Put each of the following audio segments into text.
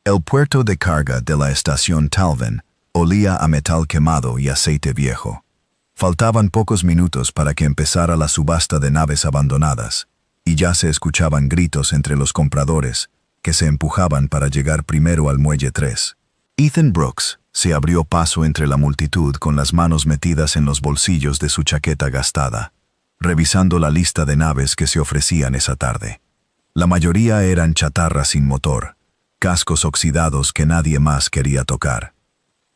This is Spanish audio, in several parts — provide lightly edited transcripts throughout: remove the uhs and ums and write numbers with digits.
El puerto de carga de la estación Talvin olía a metal quemado y aceite viejo. Faltaban pocos minutos para que empezara la subasta de naves abandonadas, y ya se escuchaban gritos entre los compradores, que se empujaban para llegar primero al muelle 3. Ethan Brooks se abrió paso entre la multitud con las manos metidas en los bolsillos de su chaqueta gastada, revisando la lista de naves que se ofrecían esa tarde. La mayoría eran chatarras sin motor, cascos oxidados que nadie más quería tocar.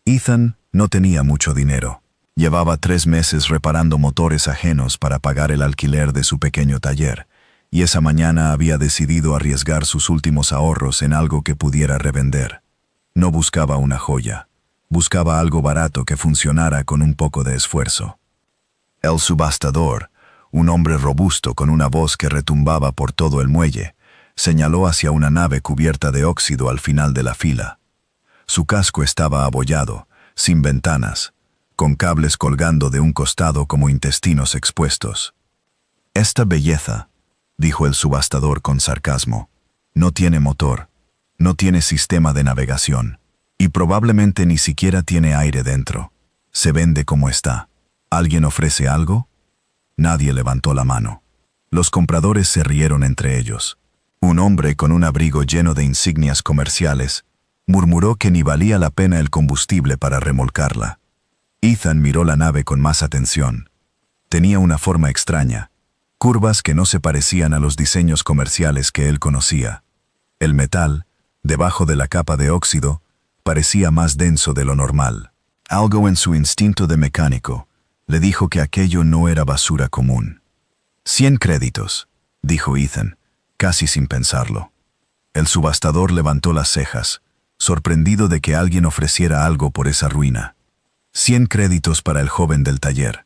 Ethan no tenía mucho dinero. Llevaba 3 meses reparando motores ajenos para pagar el alquiler de su pequeño taller, y esa mañana había decidido arriesgar sus últimos ahorros en algo que pudiera revender. No buscaba una joya, buscaba algo barato que funcionara con un poco de esfuerzo. El subastador, un hombre robusto con una voz que retumbaba por todo el muelle, señaló hacia una nave cubierta de óxido al final de la fila. Su casco estaba abollado, sin ventanas, con cables colgando de un costado como intestinos expuestos. «Esta belleza», dijo el subastador con sarcasmo, «no tiene motor, no tiene sistema de navegación, y probablemente ni siquiera tiene aire dentro. Se vende como está. ¿Alguien ofrece algo?» Nadie levantó la mano. Los compradores se rieron entre ellos. Un hombre con un abrigo lleno de insignias comerciales murmuró que ni valía la pena el combustible para remolcarla. Ethan miró la nave con más atención. Tenía una forma extraña, curvas que no se parecían a los diseños comerciales que él conocía. El metal, debajo de la capa de óxido, parecía más denso de lo normal. Algo en su instinto de mecánico le dijo que aquello no era basura común. 100 créditos, dijo Ethan, casi sin pensarlo. El subastador levantó las cejas, sorprendido de que alguien ofreciera algo por esa ruina. 100 créditos para el joven del taller,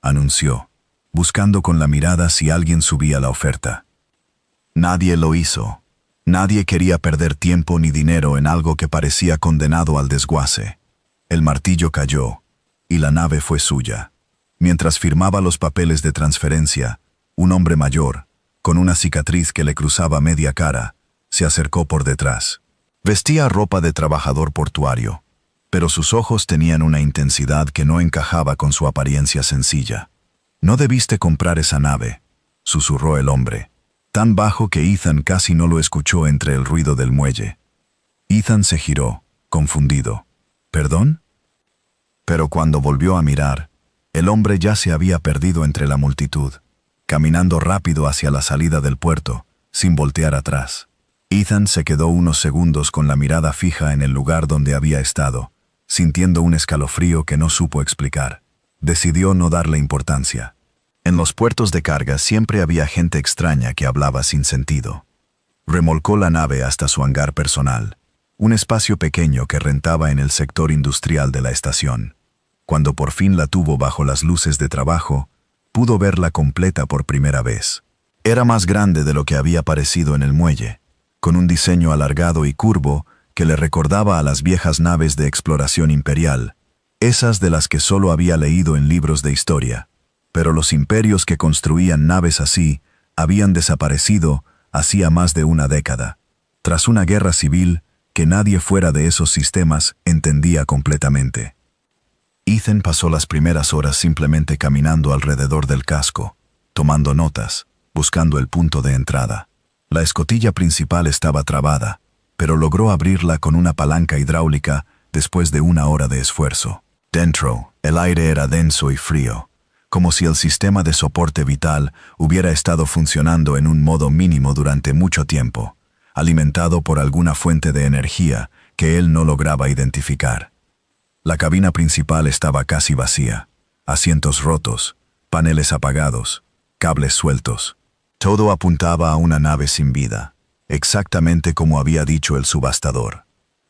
anunció, buscando con la mirada si alguien subía la oferta. Nadie lo hizo. Nadie quería perder tiempo ni dinero en algo que parecía condenado al desguace. El martillo cayó, y la nave fue suya. Mientras firmaba los papeles de transferencia, un hombre mayor, con una cicatriz que le cruzaba media cara, se acercó por detrás. Vestía ropa de trabajador portuario, pero sus ojos tenían una intensidad que no encajaba con su apariencia sencilla. «No debiste comprar esa nave», susurró el hombre, tan bajo que Ethan casi no lo escuchó entre el ruido del muelle. Ethan se giró, confundido. «¿Perdón?» Pero cuando volvió a mirar, el hombre ya se había perdido entre la multitud, caminando rápido hacia la salida del puerto, sin voltear atrás. Ethan se quedó unos segundos con la mirada fija en el lugar donde había estado, sintiendo un escalofrío que no supo explicar. Decidió no darle importancia. En los puertos de carga siempre había gente extraña que hablaba sin sentido. Remolcó la nave hasta su hangar personal, un espacio pequeño que rentaba en el sector industrial de la estación. Cuando por fin la tuvo bajo las luces de trabajo, pudo verla completa por primera vez. Era más grande de lo que había parecido en el muelle, con un diseño alargado y curvo que le recordaba a las viejas naves de exploración imperial, esas de las que solo había leído en libros de historia. Pero los imperios que construían naves así habían desaparecido hacía más de una década, tras una guerra civil que nadie fuera de esos sistemas entendía completamente. Ethan pasó las primeras horas simplemente caminando alrededor del casco, tomando notas, buscando el punto de entrada. La escotilla principal estaba trabada, pero logró abrirla con una palanca hidráulica después de 1 hora de esfuerzo. Dentro, el aire era denso y frío, como si el sistema de soporte vital hubiera estado funcionando en un modo mínimo durante mucho tiempo, alimentado por alguna fuente de energía que él no lograba identificar. La cabina principal estaba casi vacía, asientos rotos, paneles apagados, cables sueltos. Todo apuntaba a una nave sin vida, exactamente como había dicho el subastador.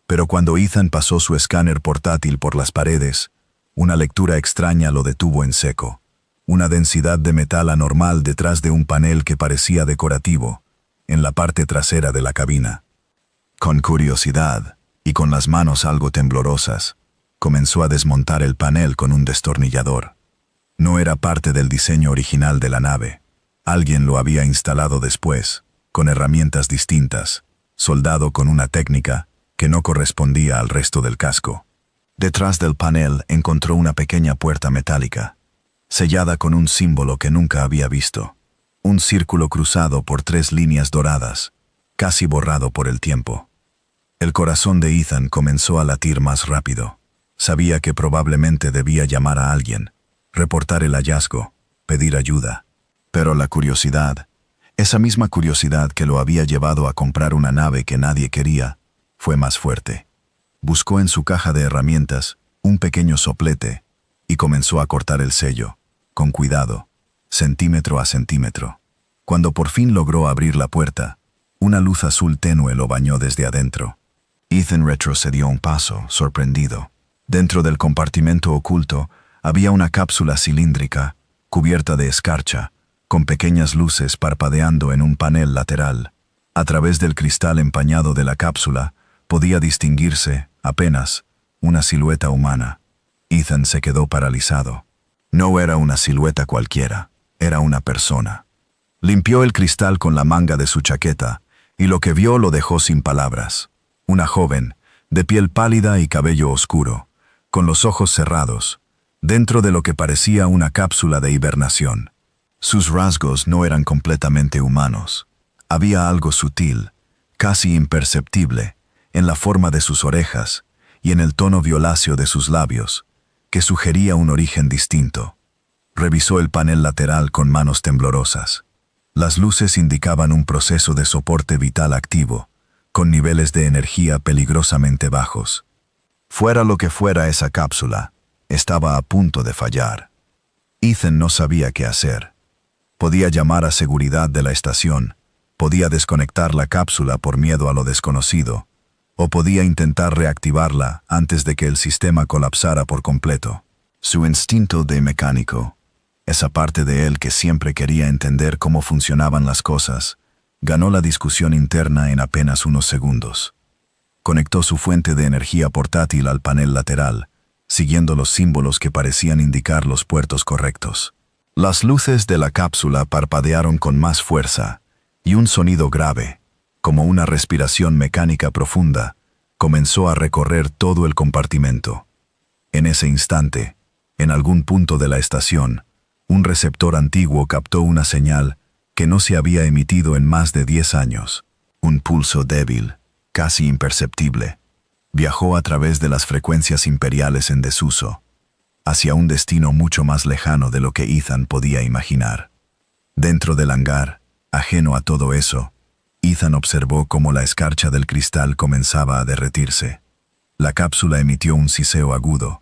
Pero cuando Ethan pasó su escáner portátil por las paredes, una lectura extraña lo detuvo en seco. Una densidad de metal anormal detrás de un panel que parecía decorativo, en la parte trasera de la cabina. Con curiosidad, y con las manos algo temblorosas, comenzó a desmontar el panel con un destornillador. No era parte del diseño original de la nave. Alguien lo había instalado después, con herramientas distintas, soldado con una técnica que no correspondía al resto del casco. Detrás del panel encontró una pequeña puerta metálica, sellada con un símbolo que nunca había visto. Un círculo cruzado por 3 líneas doradas, casi borrado por el tiempo. El corazón de Ethan comenzó a latir más rápido. Sabía que probablemente debía llamar a alguien, reportar el hallazgo, pedir ayuda. Pero la curiosidad, esa misma curiosidad que lo había llevado a comprar una nave que nadie quería, fue más fuerte. Buscó en su caja de herramientas un pequeño soplete y comenzó a cortar el sello, con cuidado, centímetro a centímetro. Cuando por fin logró abrir la puerta, una luz azul tenue lo bañó desde adentro. Ethan retrocedió un paso, sorprendido. Dentro del compartimento oculto había una cápsula cilíndrica, cubierta de escarcha, con pequeñas luces parpadeando en un panel lateral. A través del cristal empañado de la cápsula podía distinguirse, apenas, una silueta humana. Ethan se quedó paralizado. No era una silueta cualquiera, era una persona. Limpió el cristal con la manga de su chaqueta, y lo que vio lo dejó sin palabras. Una joven, de piel pálida y cabello oscuro, con los ojos cerrados, dentro de lo que parecía una cápsula de hibernación. Sus rasgos no eran completamente humanos. Había algo sutil, casi imperceptible, en la forma de sus orejas y en el tono violáceo de sus labios, que sugería un origen distinto. Revisó el panel lateral con manos temblorosas. Las luces indicaban un proceso de soporte vital activo, con niveles de energía peligrosamente bajos. Fuera lo que fuera esa cápsula, estaba a punto de fallar. Ethan no sabía qué hacer. Podía llamar a seguridad de la estación, podía desconectar la cápsula por miedo a lo desconocido, o podía intentar reactivarla antes de que el sistema colapsara por completo. Su instinto de mecánico, esa parte de él que siempre quería entender cómo funcionaban las cosas, ganó la discusión interna en apenas unos segundos. Conectó su fuente de energía portátil al panel lateral, siguiendo los símbolos que parecían indicar los puertos correctos. Las luces de la cápsula parpadearon con más fuerza, y un sonido grave, como una respiración mecánica profunda, comenzó a recorrer todo el compartimento. En ese instante, en algún punto de la estación, un receptor antiguo captó una señal que no se había emitido en más de 10 años. Un pulso débil, casi imperceptible, viajó a través de las frecuencias imperiales en desuso, hacia un destino mucho más lejano de lo que Ethan podía imaginar. Dentro del hangar, ajeno a todo eso, Ethan observó cómo la escarcha del cristal comenzaba a derretirse. La cápsula emitió un siseo agudo,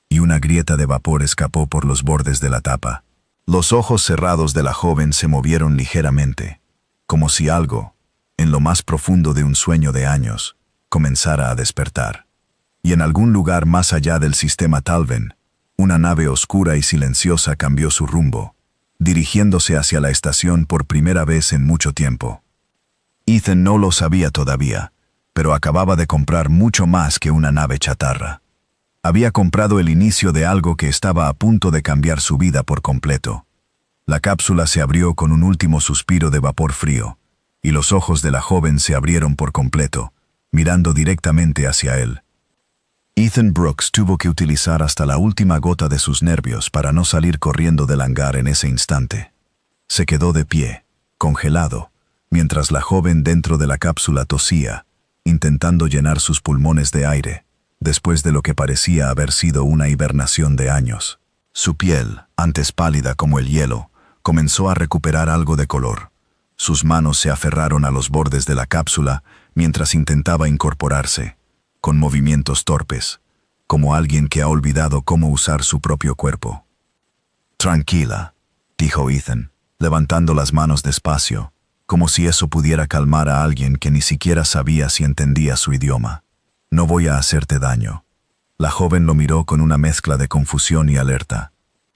y una grieta de vapor escapó por los bordes de la tapa. Los ojos cerrados de la joven se movieron ligeramente, como si algo, en lo más profundo de un sueño de años, comenzara a despertar. Y en algún lugar más allá del sistema Talven, una nave oscura y silenciosa cambió su rumbo, dirigiéndose hacia la estación por primera vez en mucho tiempo. Ethan no lo sabía todavía, pero acababa de comprar mucho más que una nave chatarra. Había comprado el inicio de algo que estaba a punto de cambiar su vida por completo. La cápsula se abrió con un último suspiro de vapor frío, y los ojos de la joven se abrieron por completo, mirando directamente hacia él. Ethan Brooks tuvo que utilizar hasta la última gota de sus nervios para no salir corriendo del hangar en ese instante. Se quedó de pie, congelado, mientras la joven dentro de la cápsula tosía, intentando llenar sus pulmones de aire, después de lo que parecía haber sido una hibernación de años. Su piel, antes pálida como el hielo, comenzó a recuperar algo de color. Sus manos se aferraron a los bordes de la cápsula mientras intentaba incorporarse, con movimientos torpes, como alguien que ha olvidado cómo usar su propio cuerpo. «Tranquila», dijo Ethan, levantando las manos despacio, como si eso pudiera calmar a alguien que ni siquiera sabía si entendía su idioma. «No voy a hacerte daño». La joven lo miró con una mezcla de confusión y alerta.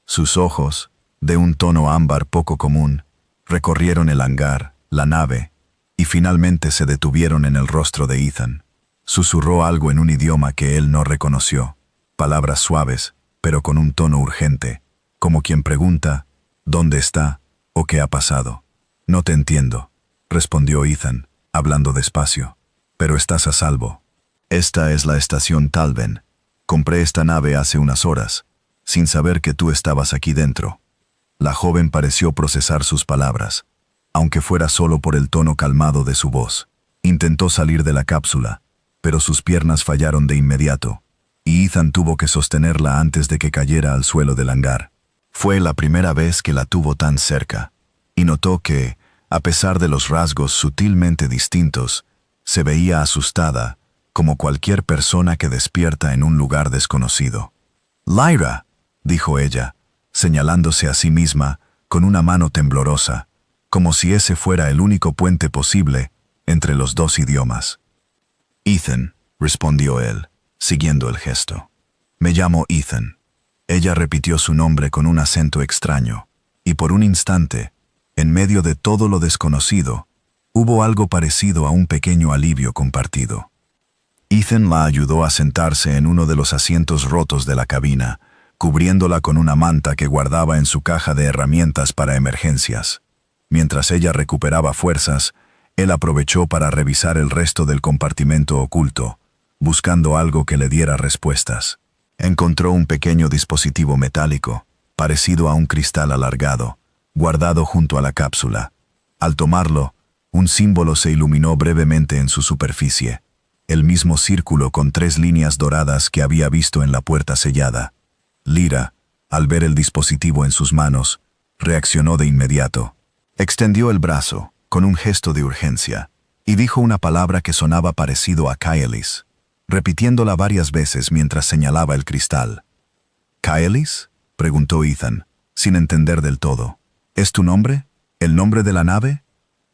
Sus ojos, de un tono ámbar poco común, recorrieron el hangar, la nave, y finalmente se detuvieron en el rostro de Ethan. Susurró algo en un idioma que él no reconoció, palabras suaves, pero con un tono urgente, como quien pregunta, ¿dónde está o qué ha pasado? «No te entiendo», respondió Ethan, hablando despacio, «pero estás a salvo». Esta es la estación Talven. Compré esta nave hace unas horas, sin saber que tú estabas aquí dentro. La joven pareció procesar sus palabras, aunque fuera solo por el tono calmado de su voz. Intentó salir de la cápsula, pero sus piernas fallaron de inmediato, y Ethan tuvo que sostenerla antes de que cayera al suelo del hangar. Fue la primera vez que la tuvo tan cerca, y notó que, a pesar de los rasgos sutilmente distintos, se veía asustada, como cualquier persona que despierta en un lugar desconocido. «Lyra», dijo ella, señalándose a sí misma con una mano temblorosa, como si ese fuera el único puente posible entre los dos idiomas. «Ethan», respondió él, siguiendo el gesto. «Me llamo Ethan». Ella repitió su nombre con un acento extraño, y por un instante, en medio de todo lo desconocido, hubo algo parecido a un pequeño alivio compartido. Ethan la ayudó a sentarse en uno de los asientos rotos de la cabina, cubriéndola con una manta que guardaba en su caja de herramientas para emergencias. Mientras ella recuperaba fuerzas, él aprovechó para revisar el resto del compartimento oculto, buscando algo que le diera respuestas. Encontró un pequeño dispositivo metálico, parecido a un cristal alargado, guardado junto a la cápsula. Al tomarlo, un símbolo se iluminó brevemente en su superficie, el mismo círculo con 3 líneas doradas que había visto en la puerta sellada. Lyra, al ver el dispositivo en sus manos, reaccionó de inmediato. Extendió el brazo, con un gesto de urgencia, y dijo una palabra que sonaba parecido a Kaelis, repitiéndola varias veces mientras señalaba el cristal. «¿Kaelis?», preguntó Ethan, sin entender del todo. «¿Es tu nombre? ¿El nombre de la nave?».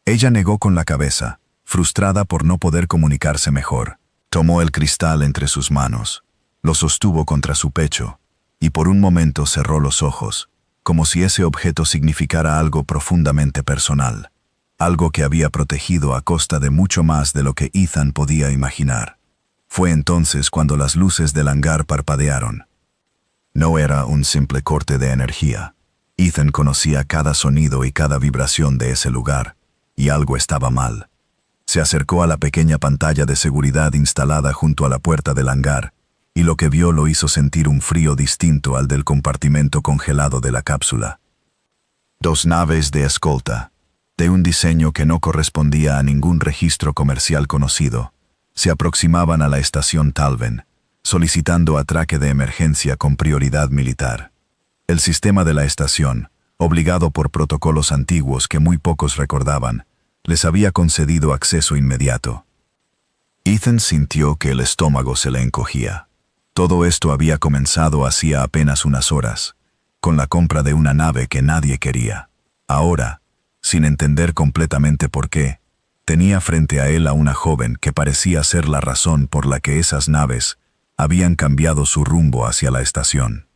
Ella negó con la cabeza, frustrada por no poder comunicarse mejor. Tomó el cristal entre sus manos, lo sostuvo contra su pecho, y por un momento cerró los ojos, como si ese objeto significara algo profundamente personal, algo que había protegido a costa de mucho más de lo que Ethan podía imaginar. Fue entonces cuando las luces del hangar parpadearon. No era un simple corte de energía. Ethan conocía cada sonido y cada vibración de ese lugar, y algo estaba mal. Se acercó a la pequeña pantalla de seguridad instalada junto a la puerta del hangar, y lo que vio lo hizo sentir un frío distinto al del compartimento congelado de la cápsula. 2 naves de escolta, de un diseño que no correspondía a ningún registro comercial conocido, se aproximaban a la estación Talven, solicitando atraque de emergencia con prioridad militar. El sistema de la estación, obligado por protocolos antiguos que muy pocos recordaban, les había concedido acceso inmediato. Ethan sintió que el estómago se le encogía. Todo esto había comenzado hacía apenas unas horas, con la compra de una nave que nadie quería. Ahora, sin entender completamente por qué, tenía frente a él a una joven que parecía ser la razón por la que esas naves habían cambiado su rumbo hacia la estación.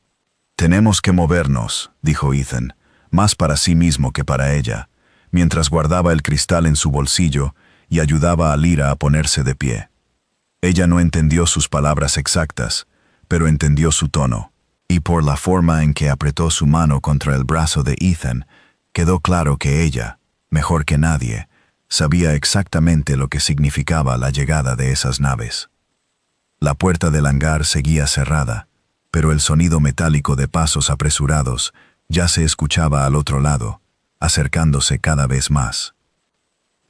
«Tenemos que movernos», dijo Ethan, más para sí mismo que para ella, mientras guardaba el cristal en su bolsillo y ayudaba a Lyra a ponerse de pie. Ella no entendió sus palabras exactas, pero entendió su tono, y por la forma en que apretó su mano contra el brazo de Ethan, quedó claro que ella, mejor que nadie, sabía exactamente lo que significaba la llegada de esas naves. La puerta del hangar seguía cerrada, pero el sonido metálico de pasos apresurados ya se escuchaba al otro lado, acercándose cada vez más.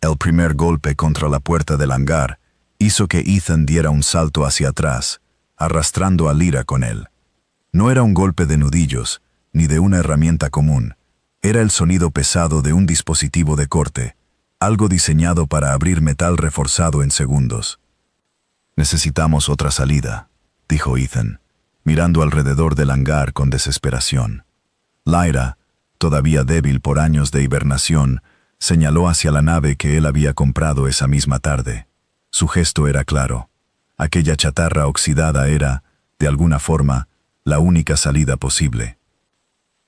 El primer golpe contra la puerta del hangar hizo que Ethan diera un salto hacia atrás, arrastrando a Lyra con él. No era un golpe de nudillos, ni de una herramienta común. Era el sonido pesado de un dispositivo de corte, algo diseñado para abrir metal reforzado en segundos. «Necesitamos otra salida», dijo Ethan, mirando alrededor del hangar con desesperación. Lyra, todavía débil por años de hibernación, señaló hacia la nave que él había comprado esa misma tarde. Su gesto era claro. Aquella chatarra oxidada era, de alguna forma, la única salida posible.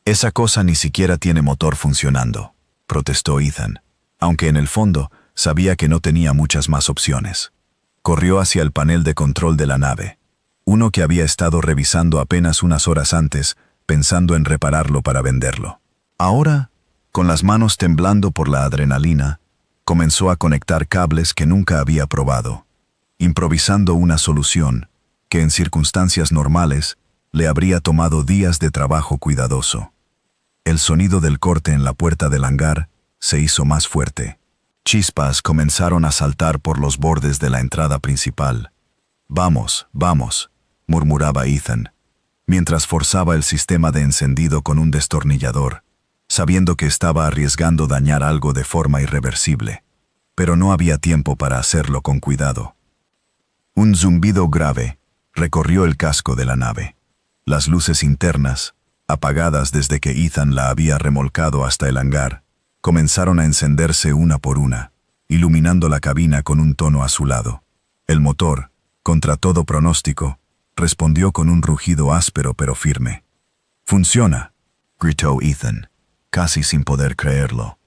«Esa cosa ni siquiera tiene motor funcionando», protestó Ethan, aunque en el fondo sabía que no tenía muchas más opciones. Corrió hacia el panel de control de la nave, uno que había estado revisando apenas unas horas antes, pensando en repararlo para venderlo. Ahora, con las manos temblando por la adrenalina, comenzó a conectar cables que nunca había probado, improvisando una solución que en circunstancias normales le habría tomado días de trabajo cuidadoso. El sonido del corte en la puerta del hangar se hizo más fuerte. Chispas comenzaron a saltar por los bordes de la entrada principal. «Vamos, vamos», murmuraba Ethan, mientras forzaba el sistema de encendido con un destornillador, sabiendo que estaba arriesgando dañar algo de forma irreversible. Pero no había tiempo para hacerlo con cuidado. Un zumbido grave recorrió el casco de la nave. Las luces internas, apagadas desde que Ethan la había remolcado hasta el hangar, comenzaron a encenderse una por una, iluminando la cabina con un tono azulado. El motor, contra todo pronóstico, respondió con un rugido áspero pero firme. «¡Funciona!», gritó Ethan, casi sin poder creerlo.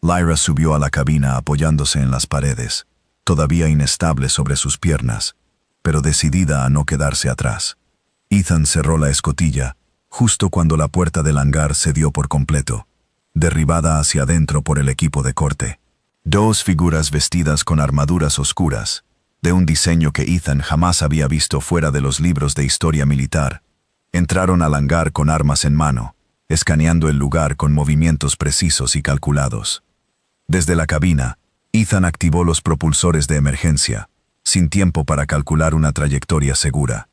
Lyra subió a la cabina apoyándose en las paredes, todavía inestable sobre sus piernas, pero decidida a no quedarse atrás. Ethan cerró la escotilla, justo cuando la puerta del hangar se dio por completo, derribada hacia adentro por el equipo de corte. Dos figuras vestidas con armaduras oscuras, de un diseño que Ethan jamás había visto fuera de los libros de historia militar, entraron al hangar con armas en mano, escaneando el lugar con movimientos precisos y calculados. Desde la cabina, Ethan activó los propulsores de emergencia, sin tiempo para calcular una trayectoria segura.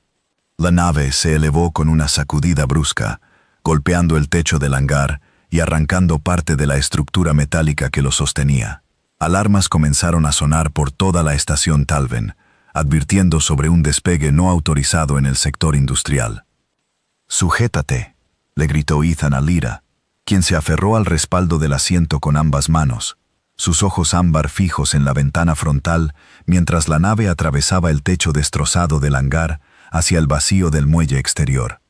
La nave se elevó con una sacudida brusca, golpeando el techo del hangar y arrancando parte de la estructura metálica que lo sostenía. Alarmas comenzaron a sonar por toda la estación Talven, advirtiendo sobre un despegue no autorizado en el sector industrial. «Sujétate», le gritó Ethan a Lyra, quien se aferró al respaldo del asiento con ambas manos, sus ojos ámbar fijos en la ventana frontal mientras la nave atravesaba el techo destrozado del hangar hacia el vacío del muelle exterior.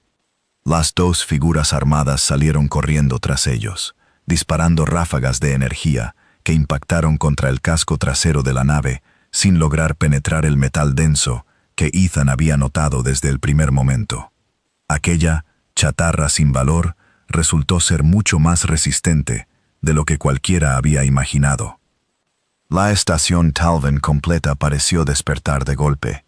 Las dos figuras armadas salieron corriendo tras ellos, disparando ráfagas de energía que impactaron contra el casco trasero de la nave sin lograr penetrar el metal denso que Ethan había notado desde el primer momento. Aquella chatarra sin valor resultó ser mucho más resistente de lo que cualquiera había imaginado. La estación Talven completa pareció despertar de golpe.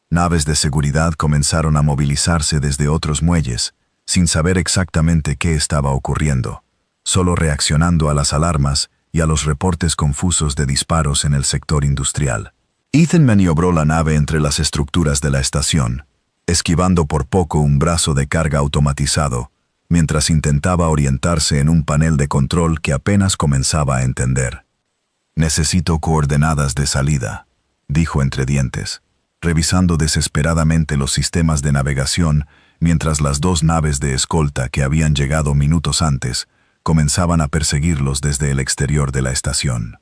Naves de seguridad comenzaron a movilizarse desde otros muelles, sin saber exactamente qué estaba ocurriendo, solo reaccionando a las alarmas y a los reportes confusos de disparos en el sector industrial. Ethan maniobró la nave entre las estructuras de la estación, esquivando por poco un brazo de carga automatizado, mientras intentaba orientarse en un panel de control que apenas comenzaba a entender. «Necesito coordenadas de salida», dijo entre dientes, revisando desesperadamente los sistemas de navegación mientras las dos naves de escolta que habían llegado minutos antes comenzaban a perseguirlos desde el exterior de la estación.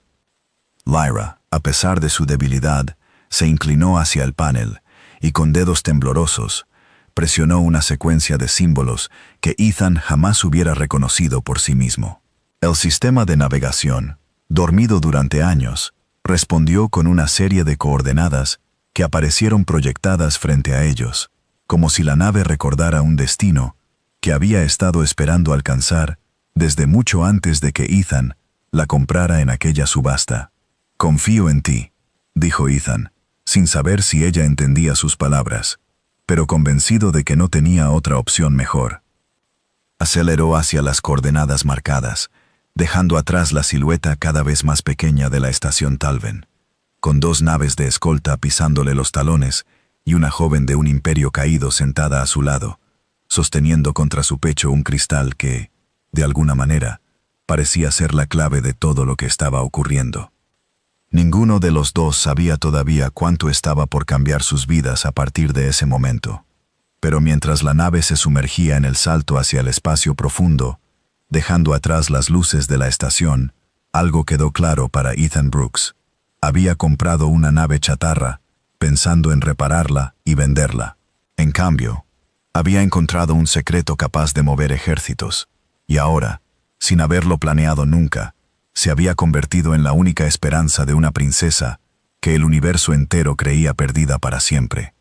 Lyra, a pesar de su debilidad, se inclinó hacia el panel y con dedos temblorosos presionó una secuencia de símbolos que Ethan jamás hubiera reconocido por sí mismo. El sistema de navegación, dormido durante años, respondió con una serie de coordenadas que aparecieron proyectadas frente a ellos, como si la nave recordara un destino que había estado esperando alcanzar desde mucho antes de que Ethan la comprara en aquella subasta. «Confío en ti», dijo Ethan, sin saber si ella entendía sus palabras, pero convencido de que no tenía otra opción mejor. Aceleró hacia las coordenadas marcadas, dejando atrás la silueta cada vez más pequeña de la estación Talven, con dos naves de escolta pisándole los talones y una joven de un imperio caído sentada a su lado, sosteniendo contra su pecho un cristal que, de alguna manera, parecía ser la clave de todo lo que estaba ocurriendo. Ninguno de los dos sabía todavía cuánto estaba por cambiar sus vidas a partir de ese momento. Pero mientras la nave se sumergía en el salto hacia el espacio profundo, dejando atrás las luces de la estación, algo quedó claro para Ethan Brooks. Había comprado una nave chatarra, pensando en repararla y venderla. En cambio, había encontrado un secreto capaz de mover ejércitos, y ahora, sin haberlo planeado nunca, se había convertido en la única esperanza de una princesa que el universo entero creía perdida para siempre.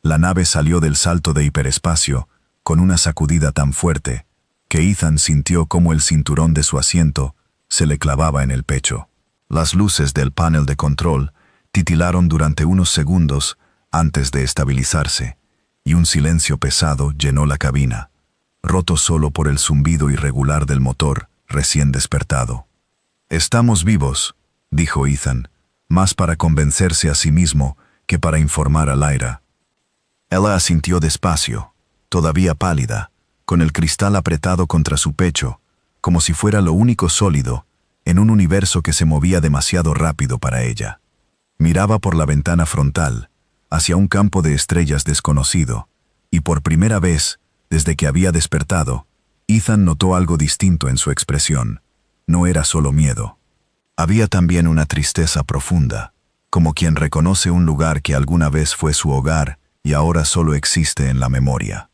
La nave salió del salto de hiperespacio con una sacudida tan fuerte que Ethan sintió cómo el cinturón de su asiento se le clavaba en el pecho. Las luces del panel de control Titilaron durante unos segundos antes de estabilizarse, y un silencio pesado llenó la cabina, roto solo por el zumbido irregular del motor recién despertado. «Estamos vivos», dijo Ethan, más para convencerse a sí mismo que para informar a Lyra. Ella asintió despacio, todavía pálida, con el cristal apretado contra su pecho, como si fuera lo único sólido en un universo que se movía demasiado rápido para ella. Miraba por la ventana frontal, hacia un campo de estrellas desconocido, y por primera vez, desde que había despertado, Ethan notó algo distinto en su expresión. No era solo miedo. Había también una tristeza profunda, como quien reconoce un lugar que alguna vez fue su hogar y ahora solo existe en la memoria.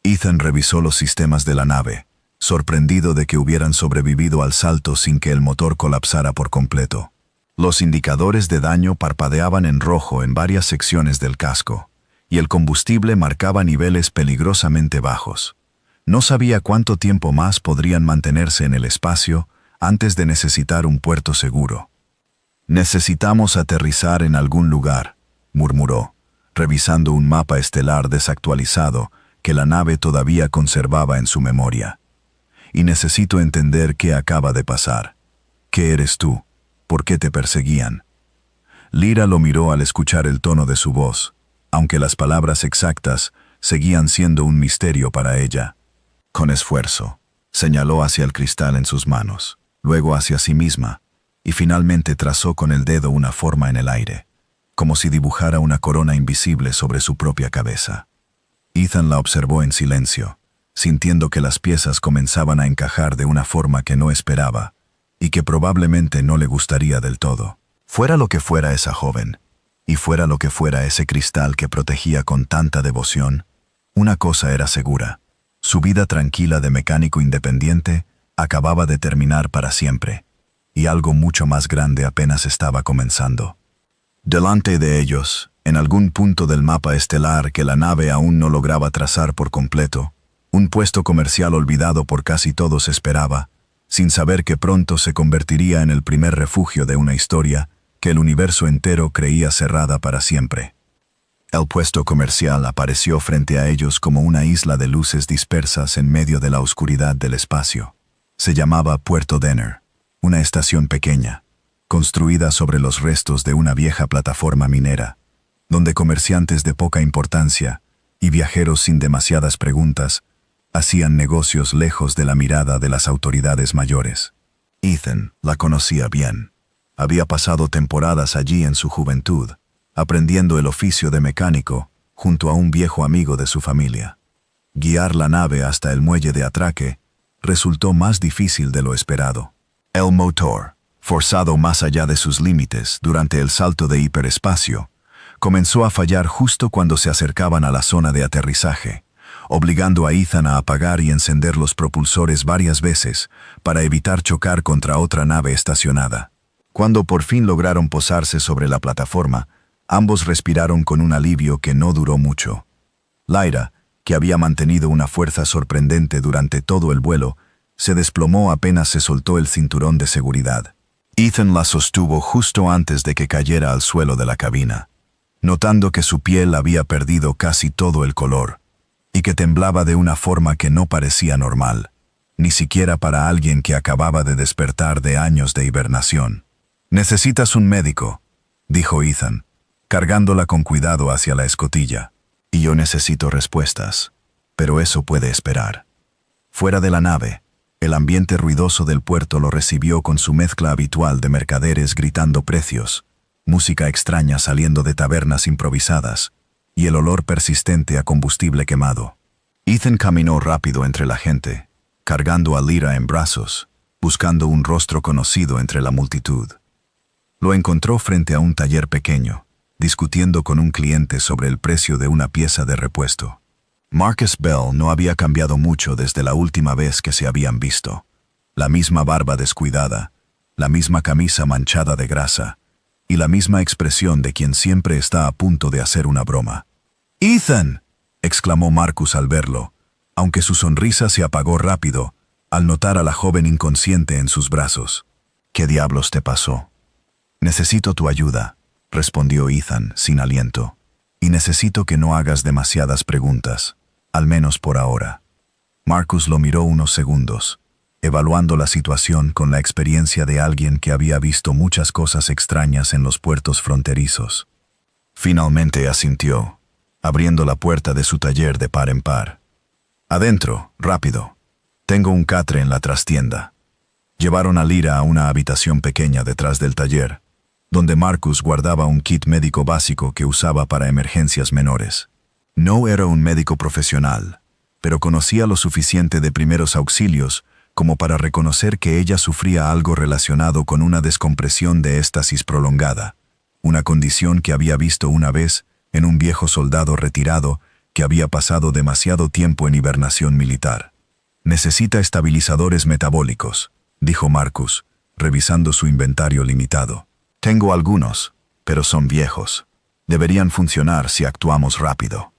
Ethan revisó los sistemas de la nave, sorprendido de que hubieran sobrevivido al salto sin que el motor colapsara por completo. Los indicadores de daño parpadeaban en rojo en varias secciones del casco, y el combustible marcaba niveles peligrosamente bajos. No sabía cuánto tiempo más podrían mantenerse en el espacio antes de necesitar un puerto seguro. «Necesitamos aterrizar en algún lugar», murmuró, revisando un mapa estelar desactualizado que la nave todavía conservaba en su memoria. «Y necesito entender qué acaba de pasar. ¿Qué eres tú? ¿Por qué te perseguían?» Lyra lo miró al escuchar el tono de su voz, aunque las palabras exactas seguían siendo un misterio para ella. Con esfuerzo, señaló hacia el cristal en sus manos, luego hacia sí misma, y finalmente trazó con el dedo una forma en el aire, como si dibujara una corona invisible sobre su propia cabeza. Ethan la observó en silencio, sintiendo que las piezas comenzaban a encajar de una forma que no esperaba, y que probablemente no le gustaría del todo. Fuera lo que fuera esa joven, y fuera lo que fuera ese cristal que protegía con tanta devoción, una cosa era segura: su vida tranquila de mecánico independiente acababa de terminar para siempre, y algo mucho más grande apenas estaba comenzando. Delante de ellos, en algún punto del mapa estelar que la nave aún no lograba trazar por completo, un puesto comercial olvidado por casi todos esperaba, sin saber que pronto se convertiría en el primer refugio de una historia que el universo entero creía cerrada para siempre. El puesto comercial apareció frente a ellos como una isla de luces dispersas en medio de la oscuridad del espacio. Se llamaba Puerto Denner, una estación pequeña, construida sobre los restos de una vieja plataforma minera, donde comerciantes de poca importancia y viajeros sin demasiadas preguntas hacían negocios lejos de la mirada de las autoridades mayores. Ethan la conocía bien. Había pasado temporadas allí en su juventud, aprendiendo el oficio de mecánico junto a un viejo amigo de su familia. Guiar la nave hasta el muelle de atraque resultó más difícil de lo esperado. El motor, forzado más allá de sus límites durante el salto de hiperespacio, comenzó a fallar justo cuando se acercaban a la zona de aterrizaje, obligando a Ethan a apagar y encender los propulsores varias veces para evitar chocar contra otra nave estacionada. Cuando por fin lograron posarse sobre la plataforma, ambos respiraron con un alivio que no duró mucho. Lyra, que había mantenido una fuerza sorprendente durante todo el vuelo, se desplomó apenas se soltó el cinturón de seguridad. Ethan la sostuvo justo antes de que cayera al suelo de la cabina, notando que su piel había perdido casi todo el color, y que temblaba de una forma que no parecía normal, ni siquiera para alguien que acababa de despertar de años de hibernación. «Necesitas un médico», dijo Ethan, cargándola con cuidado hacia la escotilla. «Y yo necesito respuestas, pero eso puede esperar». Fuera de la nave, el ambiente ruidoso del puerto lo recibió con su mezcla habitual de mercaderes gritando precios, música extraña saliendo de tabernas improvisadas, y el olor persistente a combustible quemado. Ethan caminó rápido entre la gente, cargando a Lyra en brazos, buscando un rostro conocido entre la multitud. Lo encontró frente a un taller pequeño, discutiendo con un cliente sobre el precio de una pieza de repuesto. Marcus Bell no había cambiado mucho desde la última vez que se habían visto. La misma barba descuidada, la misma camisa manchada de grasa, y la misma expresión de quien siempre está a punto de hacer una broma. «¡Ethan!», exclamó Marcus al verlo, aunque su sonrisa se apagó rápido al notar a la joven inconsciente en sus brazos. «¿Qué diablos te pasó? Necesito tu ayuda», respondió Ethan, sin aliento. Y necesito que no hagas demasiadas preguntas, al menos por ahora. Marcus lo miró unos segundos, evaluando la situación con la experiencia de alguien que había visto muchas cosas extrañas en los puertos fronterizos. Finalmente asintió, abriendo la puerta de su taller de par en par. «Adentro, rápido. Tengo un catre en la trastienda». Llevaron a Lyra a una habitación pequeña detrás del taller, donde Marcus guardaba un kit médico básico que usaba para emergencias menores. No era un médico profesional, pero conocía lo suficiente de primeros auxilios como para reconocer que ella sufría algo relacionado con una descompresión de éstasis prolongada, una condición que había visto una vez en un viejo soldado retirado que había pasado demasiado tiempo en hibernación militar. «Necesita estabilizadores metabólicos», dijo Marcus, revisando su inventario limitado. «Tengo algunos, pero son viejos. Deberían funcionar si actuamos rápido».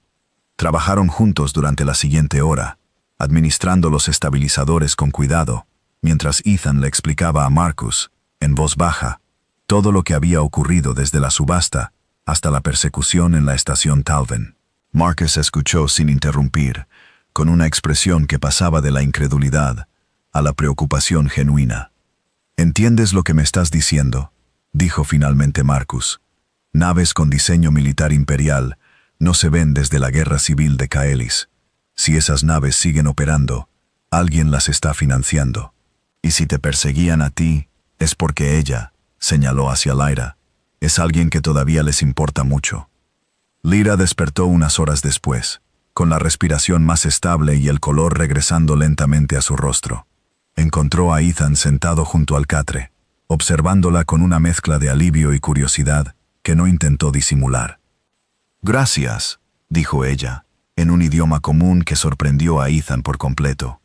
Trabajaron juntos durante la siguiente hora, administrando los estabilizadores con cuidado, mientras Ethan le explicaba a Marcus, en voz baja, todo lo que había ocurrido desde la subasta hasta la persecución en la estación Talvin. Marcus escuchó sin interrumpir, con una expresión que pasaba de la incredulidad a la preocupación genuina. «¿Entiendes lo que me estás diciendo?», dijo finalmente Marcus. «Naves con diseño militar imperial no se ven desde la guerra civil de Kaelis. Si esas naves siguen operando, alguien las está financiando. Y si te perseguían a ti, es porque ella», señaló hacia Lyra, «es alguien que todavía les importa mucho». Lyra despertó unas horas después, con la respiración más estable y el color regresando lentamente a su rostro. Encontró a Ethan sentado junto al catre, observándola con una mezcla de alivio y curiosidad que no intentó disimular. «Gracias», dijo ella, en un idioma común que sorprendió a Ethan por completo.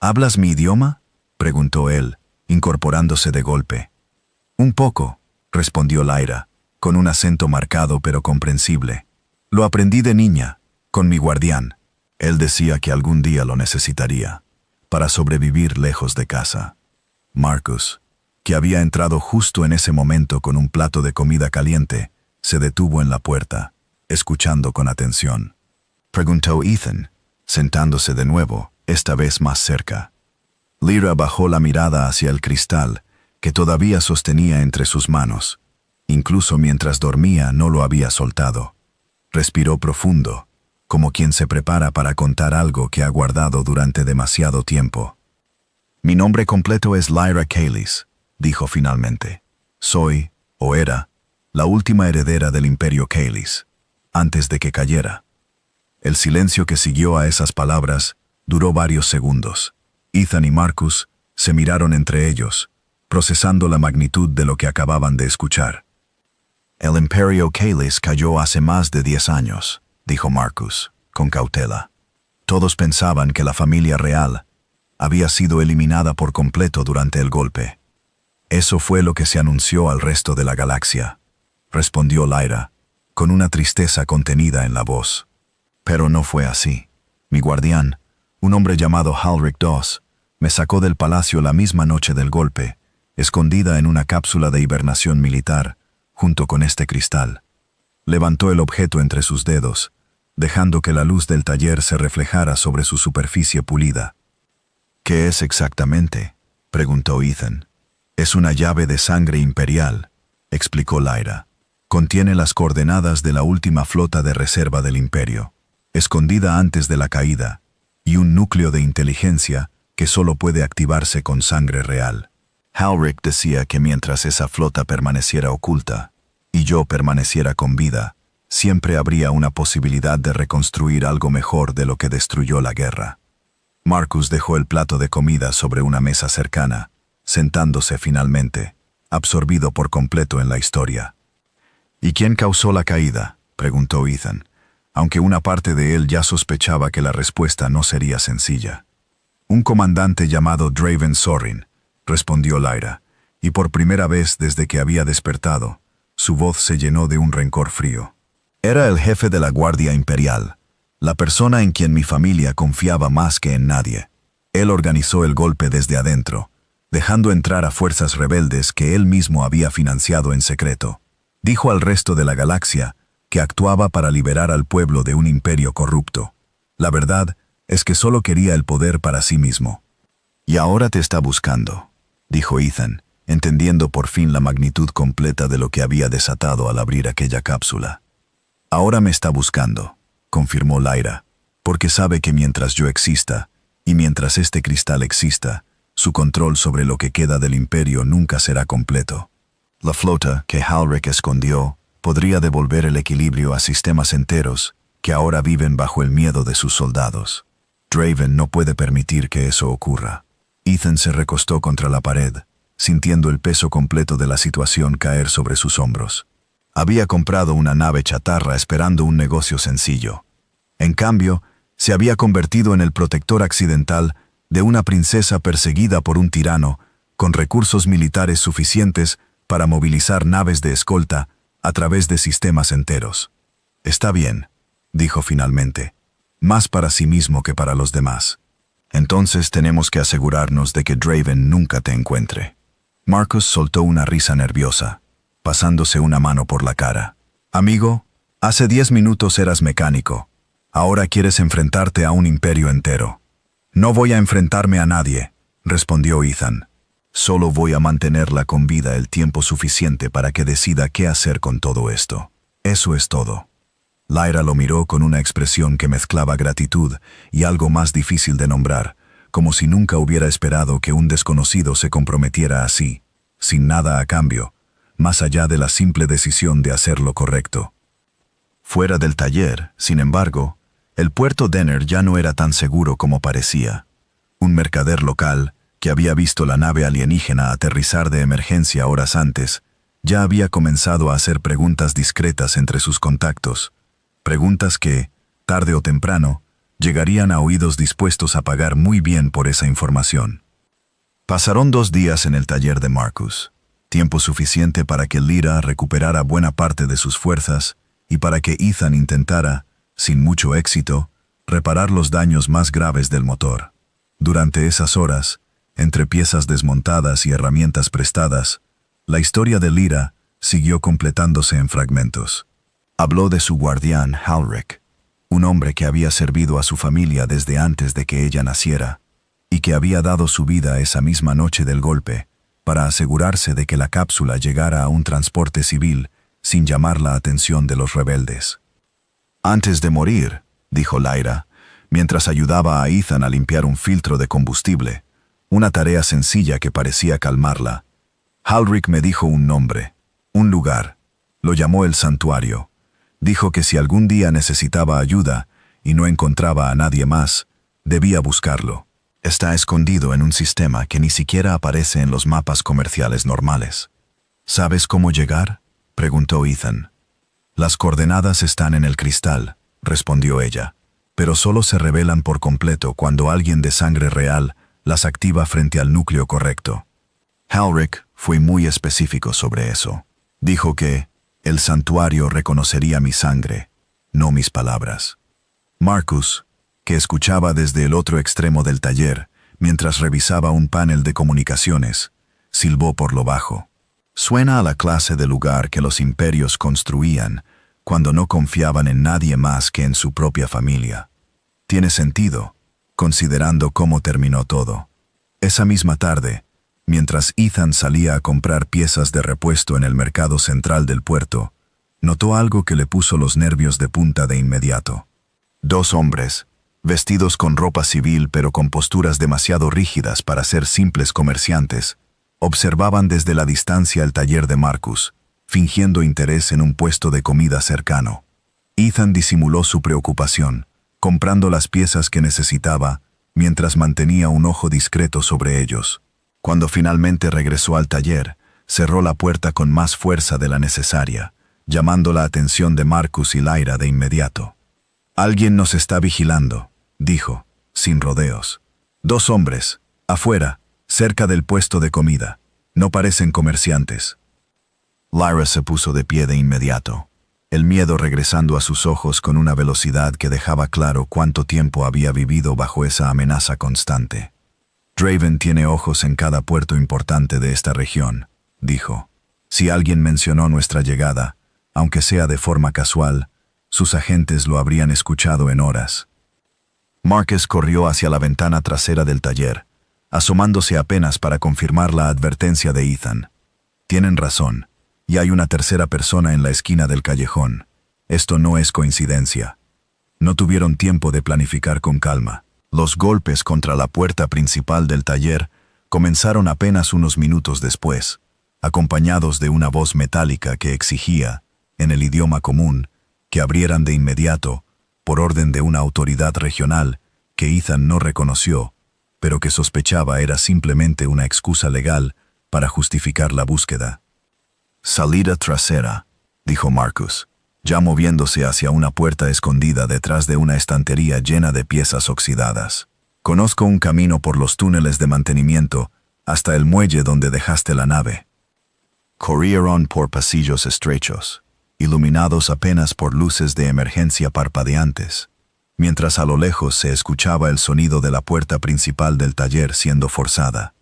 «¿Hablas mi idioma?», preguntó él, incorporándose de golpe. «Un poco», respondió Lyra, con un acento marcado pero comprensible. «Lo aprendí de niña, con mi guardián. Él decía que algún día lo necesitaría, para sobrevivir lejos de casa». Marcus, que había entrado justo en ese momento con un plato de comida caliente, se detuvo en la puerta, escuchando con atención. Preguntó Ethan, sentándose de nuevo, esta vez más cerca. Lyra bajó la mirada hacia el cristal, que todavía sostenía entre sus manos. Incluso mientras dormía no lo había soltado. Respiró profundo, como quien se prepara para contar algo que ha guardado durante demasiado tiempo. «Mi nombre completo es Lyra Kaelis», dijo finalmente. «Soy, o era, la última heredera del Imperio Kaelis, antes de que cayera». El silencio que siguió a esas palabras duró varios segundos. Ethan y Marcus se miraron entre ellos, procesando la magnitud de lo que acababan de escuchar. «El Imperio Kaelis cayó hace más de 10 años», dijo Marcus, con cautela. «Todos pensaban que la familia real había sido eliminada por completo durante el golpe. Eso fue lo que se anunció al resto de la galaxia», respondió Lyra, con una tristeza contenida en la voz. «Pero no fue así. Mi guardián, un hombre llamado Halric II, me sacó del palacio la misma noche del golpe, escondida en una cápsula de hibernación militar, junto con este cristal». Levantó el objeto entre sus dedos, dejando que la luz del taller se reflejara sobre su superficie pulida. «¿Qué es exactamente?», preguntó Ethan. «Es una llave de sangre imperial», explicó Lyra. «Contiene las coordenadas de la última flota de reserva del Imperio, escondida antes de la caída, y un núcleo de inteligencia que solo puede activarse con sangre real. Halric decía que mientras esa flota permaneciera oculta, y yo permaneciera con vida, siempre habría una posibilidad de reconstruir algo mejor de lo que destruyó la guerra». Marcus dejó el plato de comida sobre una mesa cercana, sentándose finalmente, absorbido por completo en la historia. «¿Y quién causó la caída?», preguntó Ethan, aunque una parte de él ya sospechaba que la respuesta no sería sencilla. «Un comandante llamado Draven Sorin», respondió Lyra, y por primera vez desde que había despertado, su voz se llenó de un rencor frío. «Era el jefe de la Guardia Imperial, la persona en quien mi familia confiaba más que en nadie. Él organizó el golpe desde adentro, dejando entrar a fuerzas rebeldes que él mismo había financiado en secreto. Dijo al resto de la galaxia que actuaba para liberar al pueblo de un imperio corrupto. La verdad es que solo quería el poder para sí mismo. Y ahora te está buscando, dijo Ethan, entendiendo por fin la magnitud completa de lo que había desatado al abrir aquella cápsula. Ahora me está buscando, confirmó Lyra, porque sabe que mientras yo exista, y mientras este cristal exista, su control sobre lo que queda del imperio nunca será completo. La flota que Halric escondió podría devolver el equilibrio a sistemas enteros que ahora viven bajo el miedo de sus soldados. Draven no puede permitir que eso ocurra. Ethan se recostó contra la pared, sintiendo el peso completo de la situación caer sobre sus hombros. Había comprado una nave chatarra esperando un negocio sencillo. En cambio, se había convertido en el protector accidental de una princesa perseguida por un tirano, con recursos militares suficientes para movilizar naves de escolta a través de sistemas enteros. Está bien, dijo finalmente, más para sí mismo que para los demás. Entonces tenemos que asegurarnos de que Draven nunca te encuentre. Marcus soltó una risa nerviosa, pasándose una mano por la cara. Amigo, hace 10 minutos eras mecánico. Ahora quieres enfrentarte a un imperio entero. No voy a enfrentarme a nadie, respondió Ethan. Solo voy a mantenerla con vida el tiempo suficiente para que decida qué hacer con todo esto. Eso es todo. Lyra lo miró con una expresión que mezclaba gratitud y algo más difícil de nombrar, como si nunca hubiera esperado que un desconocido se comprometiera así, sin nada a cambio, más allá de la simple decisión de hacer lo correcto. Fuera del taller, sin embargo, el puerto Denner ya no era tan seguro como parecía. Un mercader local, que había visto la nave alienígena aterrizar de emergencia horas antes, ya había comenzado a hacer preguntas discretas entre sus contactos, preguntas que, tarde o temprano, llegarían a oídos dispuestos a pagar muy bien por esa información. Pasaron 2 días en el taller de Marcus, tiempo suficiente para que Lyra recuperara buena parte de sus fuerzas y para que Ethan intentara, sin mucho éxito, reparar los daños más graves del motor. Durante esas horas, entre piezas desmontadas y herramientas prestadas, la historia de Lyra siguió completándose en fragmentos. Habló de su guardián, Halric, un hombre que había servido a su familia desde antes de que ella naciera, y que había dado su vida esa misma noche del golpe, para asegurarse de que la cápsula llegara a un transporte civil sin llamar la atención de los rebeldes. Antes de morir, dijo Lyra, mientras ayudaba a Ethan a limpiar un filtro de combustible, una tarea sencilla que parecía calmarla, Halric me dijo un nombre, un lugar, lo llamó el santuario. Dijo que si algún día necesitaba ayuda y no encontraba a nadie más, debía buscarlo. Está escondido en un sistema que ni siquiera aparece en los mapas comerciales normales. ¿Sabes cómo llegar?, preguntó Ethan. Las coordenadas están en el cristal, respondió ella, pero solo se revelan por completo cuando alguien de sangre real las activa frente al núcleo correcto. Halric fue muy específico sobre eso. Dijo que el santuario reconocería mi sangre, no mis palabras. Marcus, que escuchaba desde el otro extremo del taller, mientras revisaba un panel de comunicaciones, silbó por lo bajo. Suena a la clase de lugar que los imperios construían cuando no confiaban en nadie más que en su propia familia. Tiene sentido, considerando cómo terminó todo. Esa misma tarde, mientras Ethan salía a comprar piezas de repuesto en el mercado central del puerto, notó algo que le puso los nervios de punta de inmediato. 2 hombres, vestidos con ropa civil pero con posturas demasiado rígidas para ser simples comerciantes, observaban desde la distancia el taller de Marcus, fingiendo interés en un puesto de comida cercano. Ethan disimuló su preocupación, comprando las piezas que necesitaba, mientras mantenía un ojo discreto sobre ellos. Cuando finalmente regresó al taller, cerró la puerta con más fuerza de la necesaria, llamando la atención de Marcus y Lyra de inmediato. «Alguien nos está vigilando», dijo, sin rodeos. 2 hombres, afuera, cerca del puesto de comida. No parecen comerciantes. Lyra se puso de pie de inmediato, el miedo regresando a sus ojos con una velocidad que dejaba claro cuánto tiempo había vivido bajo esa amenaza constante. Draven tiene ojos en cada puerto importante de esta región, dijo. Si alguien mencionó nuestra llegada, aunque sea de forma casual, sus agentes lo habrían escuchado en horas. Marcus corrió hacia la ventana trasera del taller, asomándose apenas para confirmar la advertencia de Ethan. Tienen razón, y hay una tercera persona en la esquina del callejón. Esto no es coincidencia. No tuvieron tiempo de planificar con calma. Los golpes contra la puerta principal del taller comenzaron apenas unos minutos después, acompañados de una voz metálica que exigía, en el idioma común, que abrieran de inmediato, por orden de una autoridad regional que Ethan no reconoció, pero que sospechaba era simplemente una excusa legal para justificar la búsqueda. «Salida trasera», dijo Marcus, ya moviéndose hacia una puerta escondida detrás de una estantería llena de piezas oxidadas. «Conozco un camino por los túneles de mantenimiento hasta el muelle donde dejaste la nave». Corrieron por pasillos estrechos, iluminados apenas por luces de emergencia parpadeantes, mientras a lo lejos se escuchaba el sonido de la puerta principal del taller siendo forzada.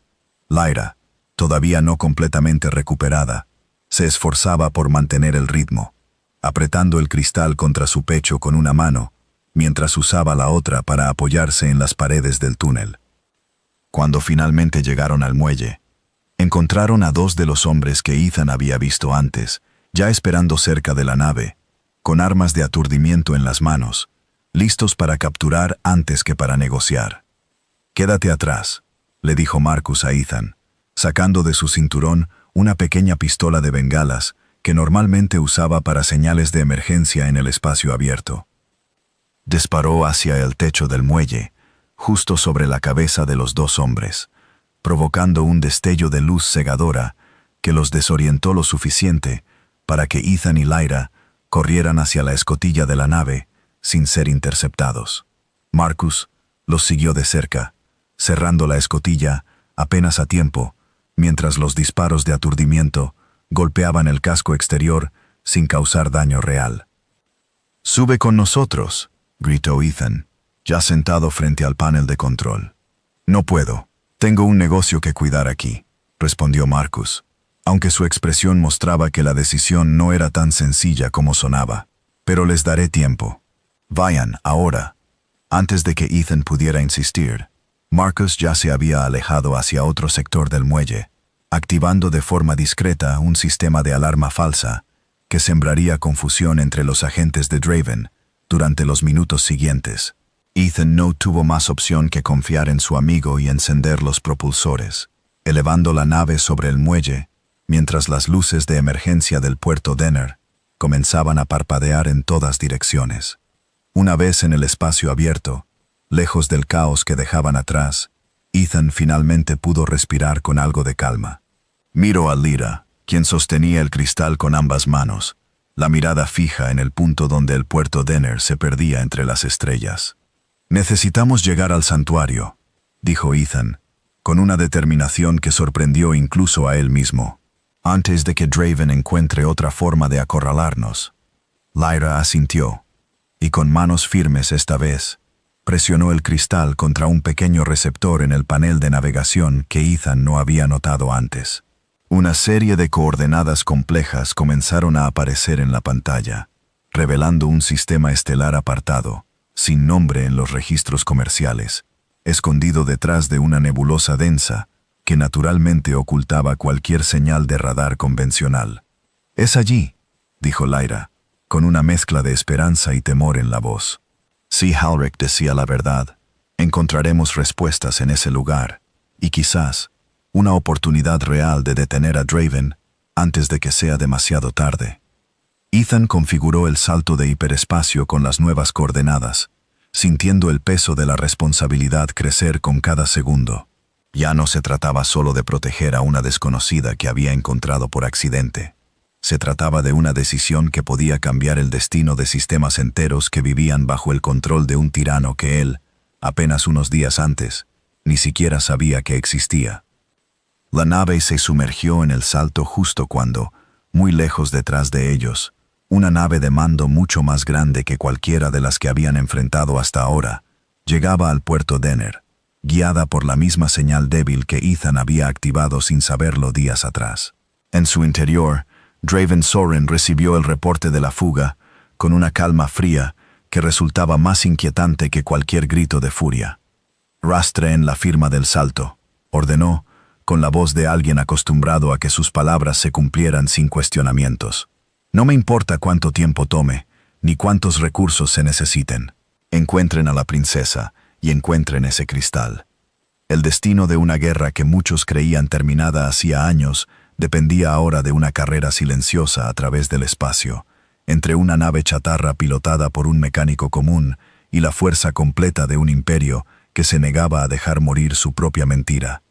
Lyra, todavía no completamente recuperada, se esforzaba por mantener el ritmo, apretando el cristal contra su pecho con una mano, mientras usaba la otra para apoyarse en las paredes del túnel. Cuando finalmente llegaron al muelle, encontraron a dos de los hombres que Ethan había visto antes, ya esperando cerca de la nave, con armas de aturdimiento en las manos, listos para capturar antes que para negociar. «Quédate atrás», le dijo Marcus a Ethan, sacando de su cinturón una pequeña pistola de bengalas que normalmente usaba para señales de emergencia en el espacio abierto. Disparó hacia el techo del muelle, justo sobre la cabeza de los dos hombres, provocando un destello de luz cegadora que los desorientó lo suficiente para que Ethan y Lyra corrieran hacia la escotilla de la nave sin ser interceptados. Marcus los siguió de cerca, cerrando la escotilla apenas a tiempo, mientras los disparos de aturdimiento golpeaban el casco exterior sin causar daño real. «Sube con nosotros», gritó Ethan, ya sentado frente al panel de control. «No puedo. Tengo un negocio que cuidar aquí», respondió Marcus, aunque su expresión mostraba que la decisión no era tan sencilla como sonaba. «Pero les daré tiempo. Vayan, ahora». Antes de que Ethan pudiera insistir, Marcus ya se había alejado hacia otro sector del muelle, activando de forma discreta un sistema de alarma falsa que sembraría confusión entre los agentes de Draven durante los minutos siguientes. Ethan no tuvo más opción que confiar en su amigo y encender los propulsores, elevando la nave sobre el muelle, mientras las luces de emergencia del puerto Denner comenzaban a parpadear en todas direcciones. Una vez en el espacio abierto, lejos del caos que dejaban atrás, Ethan finalmente pudo respirar con algo de calma. Miró a Lyra, quien sostenía el cristal con ambas manos, la mirada fija en el punto donde el puerto Denner se perdía entre las estrellas. «Necesitamos llegar al santuario», dijo Ethan, con una determinación que sorprendió incluso a él mismo, «antes de que Draven encuentre otra forma de acorralarnos». Lyra asintió, y con manos firmes esta vez, presionó el cristal contra un pequeño receptor en el panel de navegación que Ethan no había notado antes. Una serie de coordenadas complejas comenzaron a aparecer en la pantalla, revelando un sistema estelar apartado, sin nombre en los registros comerciales, escondido detrás de una nebulosa densa que naturalmente ocultaba cualquier señal de radar convencional. «Es allí», dijo Lyra, con una mezcla de esperanza y temor en la voz. Si Halric decía la verdad, encontraremos respuestas en ese lugar, y quizás una oportunidad real de detener a Draven antes de que sea demasiado tarde. Ethan configuró el salto de hiperespacio con las nuevas coordenadas, sintiendo el peso de la responsabilidad crecer con cada segundo. Ya no se trataba solo de proteger a una desconocida que había encontrado por accidente. Se trataba de una decisión que podía cambiar el destino de sistemas enteros que vivían bajo el control de un tirano que él, apenas unos días antes, ni siquiera sabía que existía. La nave se sumergió en el salto justo cuando, muy lejos detrás de ellos, una nave de mando mucho más grande que cualquiera de las que habían enfrentado hasta ahora, llegaba al puerto Denner, guiada por la misma señal débil que Ethan había activado sin saberlo días atrás. En su interior, Draven Sorin recibió el reporte de la fuga con una calma fría que resultaba más inquietante que cualquier grito de furia. «Rastreen la firma del salto», ordenó, con la voz de alguien acostumbrado a que sus palabras se cumplieran sin cuestionamientos. «No me importa cuánto tiempo tome, ni cuántos recursos se necesiten. Encuentren a la princesa y encuentren ese cristal». El destino de una guerra que muchos creían terminada hacía años dependía ahora de una carrera silenciosa a través del espacio, entre una nave chatarra pilotada por un mecánico común y la fuerza completa de un imperio que se negaba a dejar morir su propia mentira.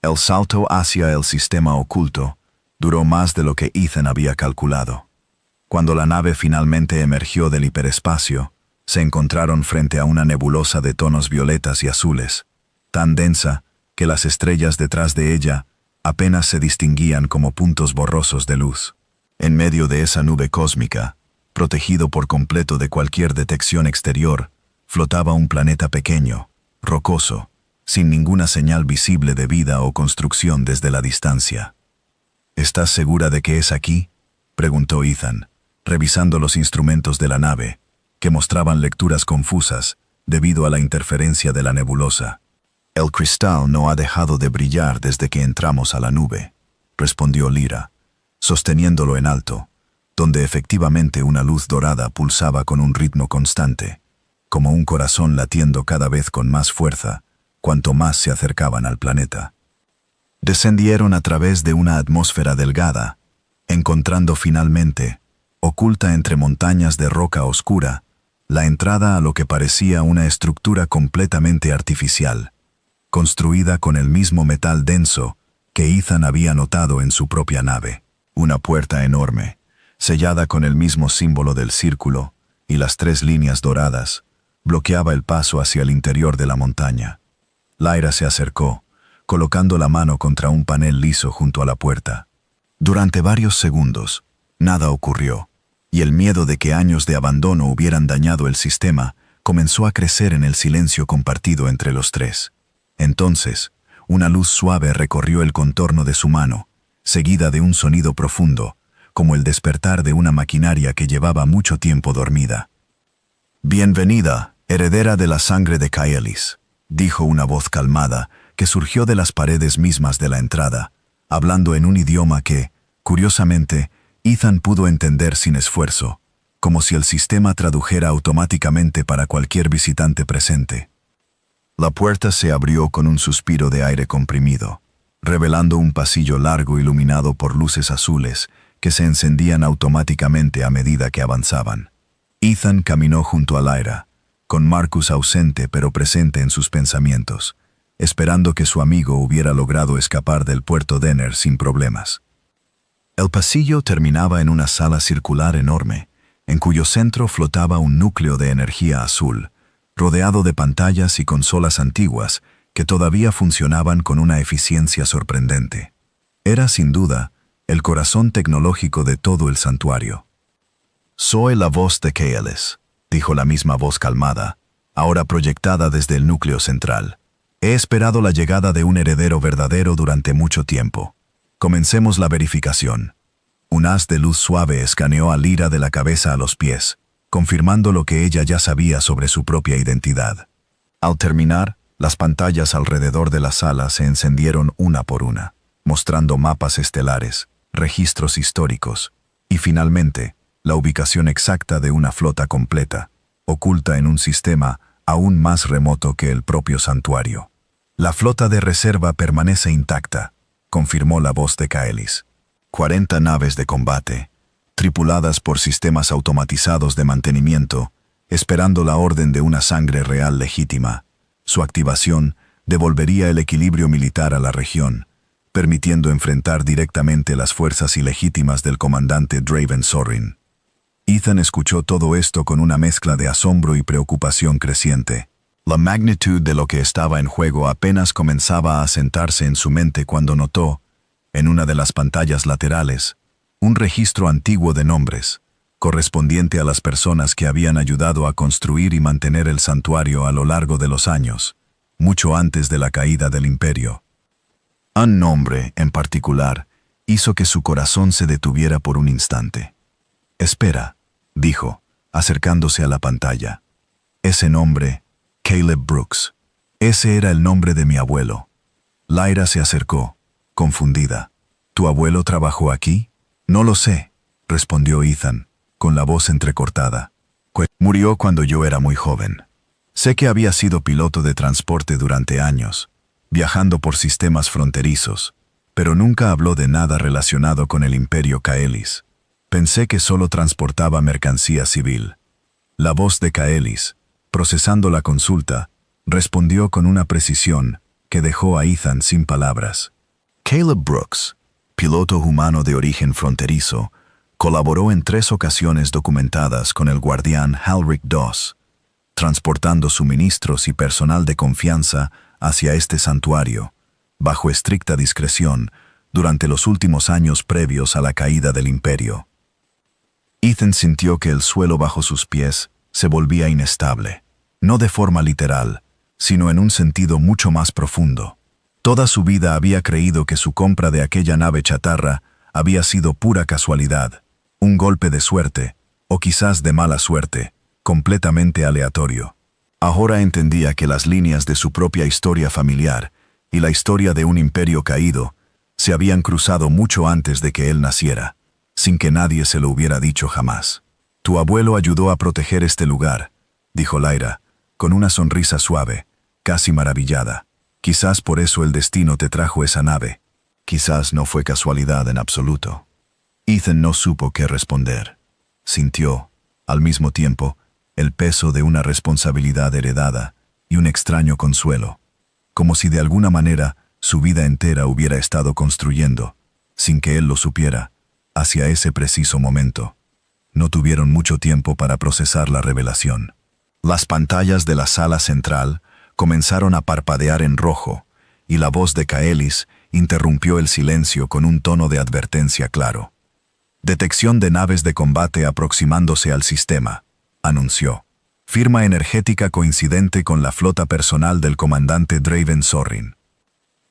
El salto hacia el sistema oculto duró más de lo que Ethan había calculado. Cuando la nave finalmente emergió del hiperespacio, se encontraron frente a una nebulosa de tonos violetas y azules, tan densa que las estrellas detrás de ella apenas se distinguían como puntos borrosos de luz. En medio de esa nube cósmica, protegido por completo de cualquier detección exterior, flotaba un planeta pequeño, rocoso, sin ninguna señal visible de vida o construcción desde la distancia. «¿Estás segura de que es aquí?», preguntó Ethan, revisando los instrumentos de la nave, que mostraban lecturas confusas debido a la interferencia de la nebulosa. «El cristal no ha dejado de brillar desde que entramos a la nube», respondió Lyra, sosteniéndolo en alto, donde efectivamente una luz dorada pulsaba con un ritmo constante, como un corazón latiendo cada vez con más fuerza, cuanto más se acercaban al planeta. Descendieron a través de una atmósfera delgada, encontrando finalmente, oculta entre montañas de roca oscura, la entrada a lo que parecía una estructura completamente artificial, construida con el mismo metal denso que Ethan había notado en su propia nave. Una puerta enorme, sellada con el mismo símbolo del círculo y las 3 líneas doradas, bloqueaba el paso hacia el interior de la montaña. Lyra se acercó, colocando la mano contra un panel liso junto a la puerta. Durante varios segundos, nada ocurrió, y el miedo de que años de abandono hubieran dañado el sistema comenzó a crecer en el silencio compartido entre los 3. Entonces, una luz suave recorrió el contorno de su mano, seguida de un sonido profundo, como el despertar de una maquinaria que llevaba mucho tiempo dormida. «Bienvenida, heredera de la sangre de Kaelis», dijo una voz calmada que surgió de las paredes mismas de la entrada, hablando en un idioma que, curiosamente, Ethan pudo entender sin esfuerzo, como si el sistema tradujera automáticamente para cualquier visitante presente. La puerta se abrió con un suspiro de aire comprimido, revelando un pasillo largo iluminado por luces azules que se encendían automáticamente a medida que avanzaban. Ethan caminó junto a Lyra, con Marcus ausente pero presente en sus pensamientos, esperando que su amigo hubiera logrado escapar del puerto Denner sin problemas. El pasillo terminaba en una sala circular enorme, en cuyo centro flotaba un núcleo de energía azul, rodeado de pantallas y consolas antiguas que todavía funcionaban con una eficiencia sorprendente. Era, sin duda, el corazón tecnológico de todo el santuario. «Soy la voz de Kaelis», dijo la misma voz calmada, ahora proyectada desde el núcleo central. «He esperado la llegada de un heredero verdadero durante mucho tiempo. Comencemos la verificación». Un haz de luz suave escaneó a Lyra de la cabeza a los pies, confirmando lo que ella ya sabía sobre su propia identidad. Al terminar, las pantallas alrededor de la sala se encendieron una por una, mostrando mapas estelares, registros históricos y, finalmente, la ubicación exacta de una flota completa, oculta en un sistema aún más remoto que el propio santuario. «La flota de reserva permanece intacta», confirmó la voz de Kaelis. 40 naves de combate, tripuladas por sistemas automatizados de mantenimiento, esperando la orden de una sangre real legítima. Su activación devolvería el equilibrio militar a la región, permitiendo enfrentar directamente las fuerzas ilegítimas del comandante Draven Sorin. Ethan escuchó todo esto con una mezcla de asombro y preocupación creciente. La magnitud de lo que estaba en juego apenas comenzaba a asentarse en su mente cuando notó, en una de las pantallas laterales, un registro antiguo de nombres, correspondiente a las personas que habían ayudado a construir y mantener el santuario a lo largo de los años, mucho antes de la caída del imperio. Un nombre, en particular, hizo que su corazón se detuviera por un instante. «Espera», dijo, acercándose a la pantalla. «Ese nombre, Caleb Brooks. Ese era el nombre de mi abuelo». Lyra se acercó, confundida. «¿Tu abuelo trabajó aquí?» «No lo sé», respondió Ethan, con la voz entrecortada. «Murió cuando yo era muy joven. Sé que había sido piloto de transporte durante años, viajando por sistemas fronterizos, pero nunca habló de nada relacionado con el Imperio Kaelis. Pensé que solo transportaba mercancía civil». La voz de Kaelis, procesando la consulta, respondió con una precisión que dejó a Ethan sin palabras. Caleb Brooks, piloto humano de origen fronterizo, colaboró en 3 ocasiones documentadas con el guardián Halric II, transportando suministros y personal de confianza hacia este santuario, bajo estricta discreción, durante los últimos años previos a la caída del imperio. Ethan sintió que el suelo bajo sus pies se volvía inestable, no de forma literal, sino en un sentido mucho más profundo. Toda su vida había creído que su compra de aquella nave chatarra había sido pura casualidad, un golpe de suerte, o quizás de mala suerte, completamente aleatorio. Ahora entendía que las líneas de su propia historia familiar y la historia de un imperio caído se habían cruzado mucho antes de que él naciera, sin que nadie se lo hubiera dicho jamás. «Tu abuelo ayudó a proteger este lugar», dijo Lyra, con una sonrisa suave, casi maravillada. «Quizás por eso el destino te trajo esa nave. Quizás no fue casualidad en absoluto». Ethan no supo qué responder. Sintió, al mismo tiempo, el peso de una responsabilidad heredada y un extraño consuelo, como si de alguna manera su vida entera hubiera estado construyendo, sin que él lo supiera, hacia ese preciso momento. No tuvieron mucho tiempo para procesar la revelación. Las pantallas de la sala central comenzaron a parpadear en rojo, y la voz de Kaelis interrumpió el silencio con un tono de advertencia claro. «Detección de naves de combate aproximándose al sistema», anunció. «Firma energética coincidente con la flota personal del comandante Draven Sorrin».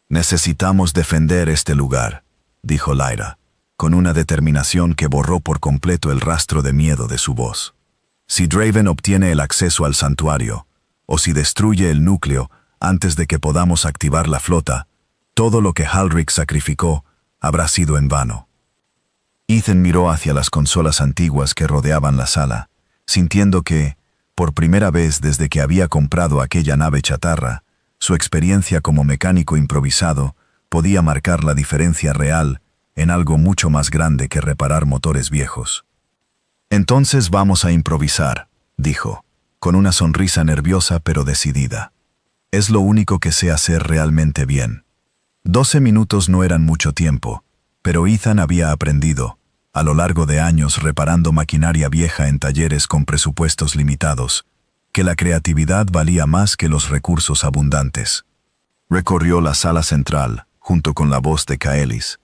«Necesitamos defender este lugar», dijo Lyra, con una determinación que borró por completo el rastro de miedo de su voz. «Si Draven obtiene el acceso al santuario, o si destruye el núcleo antes de que podamos activar la flota, todo lo que Halric sacrificó habrá sido en vano». Ethan miró hacia las consolas antiguas que rodeaban la sala, sintiendo que, por primera vez desde que había comprado aquella nave chatarra, su experiencia como mecánico improvisado podía marcar la diferencia real en algo mucho más grande que reparar motores viejos. «Entonces vamos a improvisar», dijo, con una sonrisa nerviosa pero decidida. «Es lo único que sé hacer realmente bien». 12 minutos no eran mucho tiempo, pero Ethan había aprendido, a lo largo de años reparando maquinaria vieja en talleres con presupuestos limitados, que la creatividad valía más que los recursos abundantes. Recorrió la sala central, junto con la voz de Kaelis,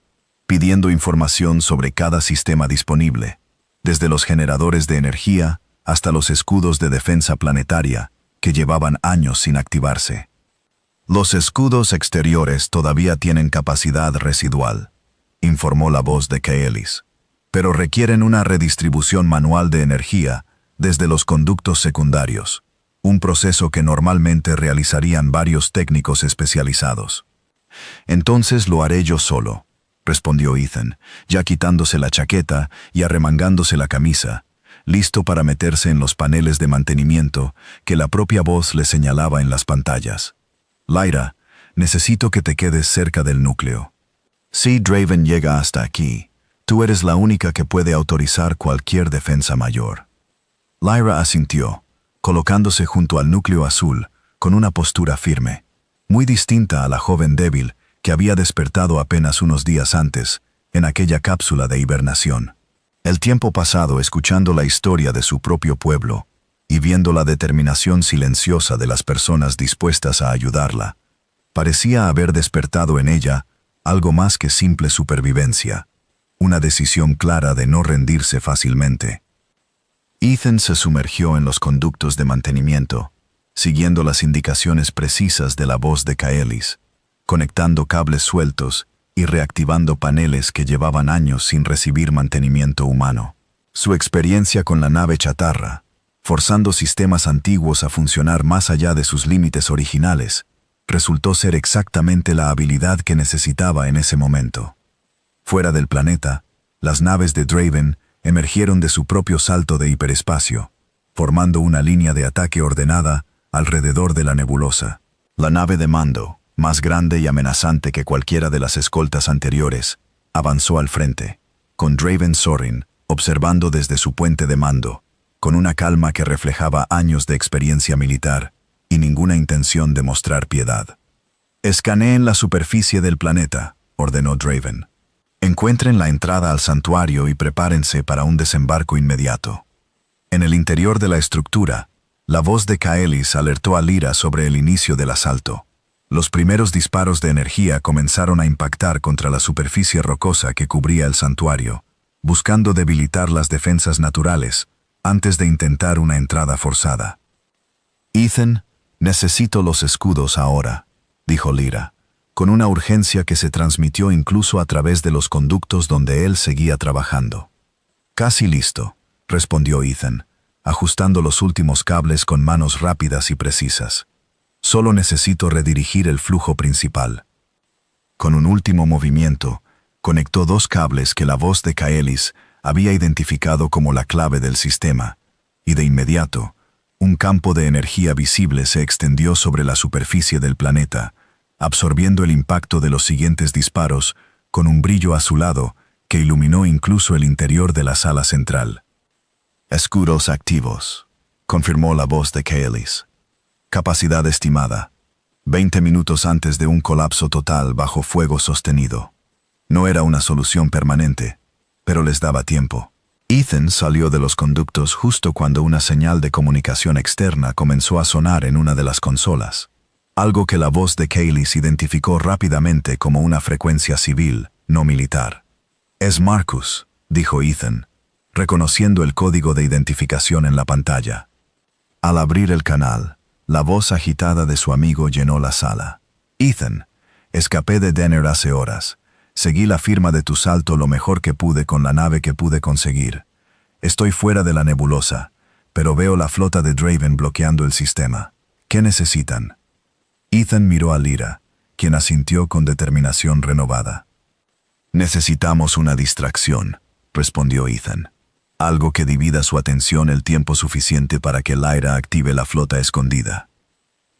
pidiendo información sobre cada sistema disponible, desde los generadores de energía hasta los escudos de defensa planetaria, que llevaban años sin activarse. «Los escudos exteriores todavía tienen capacidad residual», informó la voz de Kaelis, «pero requieren una redistribución manual de energía desde los conductos secundarios, un proceso que normalmente realizarían varios técnicos especializados». «Entonces lo haré yo solo», respondió Ethan, ya quitándose la chaqueta y arremangándose la camisa, listo para meterse en los paneles de mantenimiento que la propia voz le señalaba en las pantallas. «Lyra, necesito que te quedes cerca del núcleo. Si Draven llega hasta aquí, tú eres la única que puede autorizar cualquier defensa mayor». Lyra asintió, colocándose junto al núcleo azul, con una postura firme, muy distinta a la joven débil que había despertado apenas unos días antes, en aquella cápsula de hibernación. El tiempo pasado escuchando la historia de su propio pueblo y viendo la determinación silenciosa de las personas dispuestas a ayudarla, parecía haber despertado en ella algo más que simple supervivencia, una decisión clara de no rendirse fácilmente. Ethan se sumergió en los conductos de mantenimiento, siguiendo las indicaciones precisas de la voz de Kaelis, conectando cables sueltos y reactivando paneles que llevaban años sin recibir mantenimiento humano. Su experiencia con la nave chatarra, forzando sistemas antiguos a funcionar más allá de sus límites originales, resultó ser exactamente la habilidad que necesitaba en ese momento. Fuera del planeta, las naves de Draven emergieron de su propio salto de hiperespacio, formando una línea de ataque ordenada alrededor de la nebulosa. La nave de mando, más grande y amenazante que cualquiera de las escoltas anteriores, avanzó al frente, con Draven Sorin observando desde su puente de mando, con una calma que reflejaba años de experiencia militar y ninguna intención de mostrar piedad. «Escaneen la superficie del planeta», ordenó Draven. «Encuentren la entrada al santuario y prepárense para un desembarco inmediato». En el interior de la estructura, la voz de Kaelis alertó a Lyra sobre el inicio del asalto. Los primeros disparos de energía comenzaron a impactar contra la superficie rocosa que cubría el santuario, buscando debilitar las defensas naturales antes de intentar una entrada forzada. «Ethan, necesito los escudos ahora», dijo Lyra, con una urgencia que se transmitió incluso a través de los conductos donde él seguía trabajando. «Casi listo», respondió Ethan, ajustando los últimos cables con manos rápidas y precisas. «Solo necesito redirigir el flujo principal». Con un último movimiento, conectó dos cables que la voz de Kaelis había identificado como la clave del sistema, y de inmediato, un campo de energía visible se extendió sobre la superficie del planeta, absorbiendo el impacto de los siguientes disparos con un brillo azulado que iluminó incluso el interior de la sala central. «Escudos activos», confirmó la voz de Kaelis. «Capacidad estimada. 20 minutos antes de un colapso total bajo fuego sostenido». No era una solución permanente, pero les daba tiempo. Ethan salió de los conductos justo cuando una señal de comunicación externa comenzó a sonar en una de las consolas. Algo que la voz de Kaelis identificó rápidamente como una frecuencia civil, no militar. «Es Marcus», dijo Ethan, reconociendo el código de identificación en la pantalla. Al abrir el canal, la voz agitada de su amigo llenó la sala. «Ethan, escapé de Denner hace horas. Seguí la firma de tu salto lo mejor que pude con la nave que pude conseguir. Estoy fuera de la nebulosa, pero veo la flota de Draven bloqueando el sistema. ¿Qué necesitan?» Ethan miró a Lyra, quien asintió con determinación renovada. «Necesitamos una distracción», respondió Ethan. «Algo que divida su atención el tiempo suficiente para que Lyra active la flota escondida».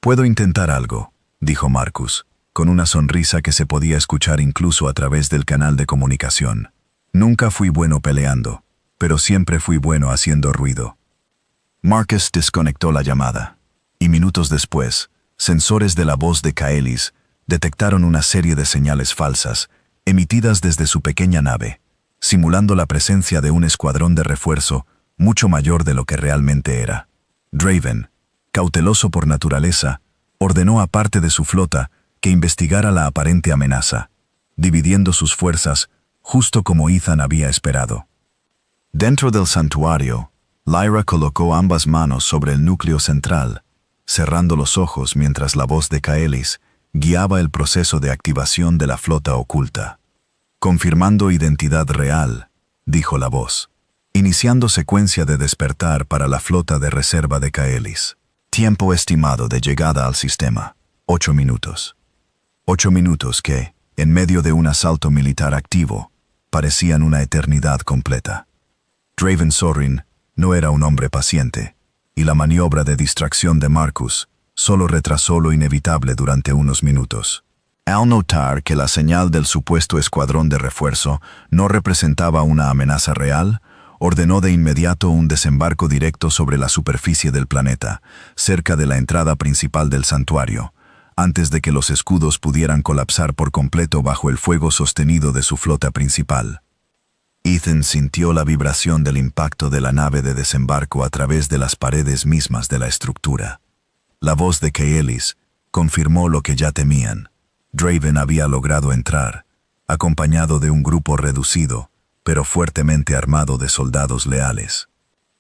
«Puedo intentar algo», dijo Marcus, con una sonrisa que se podía escuchar incluso a través del canal de comunicación. «Nunca fui bueno peleando, pero siempre fui bueno haciendo ruido». Marcus desconectó la llamada, y minutos después, sensores de la voz de Kaelis detectaron una serie de señales falsas emitidas desde su pequeña nave, simulando la presencia de un escuadrón de refuerzo mucho mayor de lo que realmente era. Draven, cauteloso por naturaleza, ordenó a parte de su flota que investigara la aparente amenaza, dividiendo sus fuerzas justo como Ethan había esperado. Dentro del santuario, Lyra colocó ambas manos sobre el núcleo central, cerrando los ojos mientras la voz de Kaelis guiaba el proceso de activación de la flota oculta. «Confirmando identidad real», dijo la voz, iniciando secuencia de despertar para la flota de reserva de Kaelis. Tiempo estimado de llegada al sistema, 8 minutos. 8 minutos que, en medio de un asalto militar activo, parecían una eternidad completa. Draven Sorin no era un hombre paciente, y la maniobra de distracción de Marcus solo retrasó lo inevitable durante unos minutos. Al notar que la señal del supuesto escuadrón de refuerzo no representaba una amenaza real, ordenó de inmediato un desembarco directo sobre la superficie del planeta, cerca de la entrada principal del santuario, antes de que los escudos pudieran colapsar por completo bajo el fuego sostenido de su flota principal. Ethan sintió la vibración del impacto de la nave de desembarco a través de las paredes mismas de la estructura. La voz de Kaelis confirmó lo que ya temían. Draven había logrado entrar, acompañado de un grupo reducido, pero fuertemente armado de soldados leales.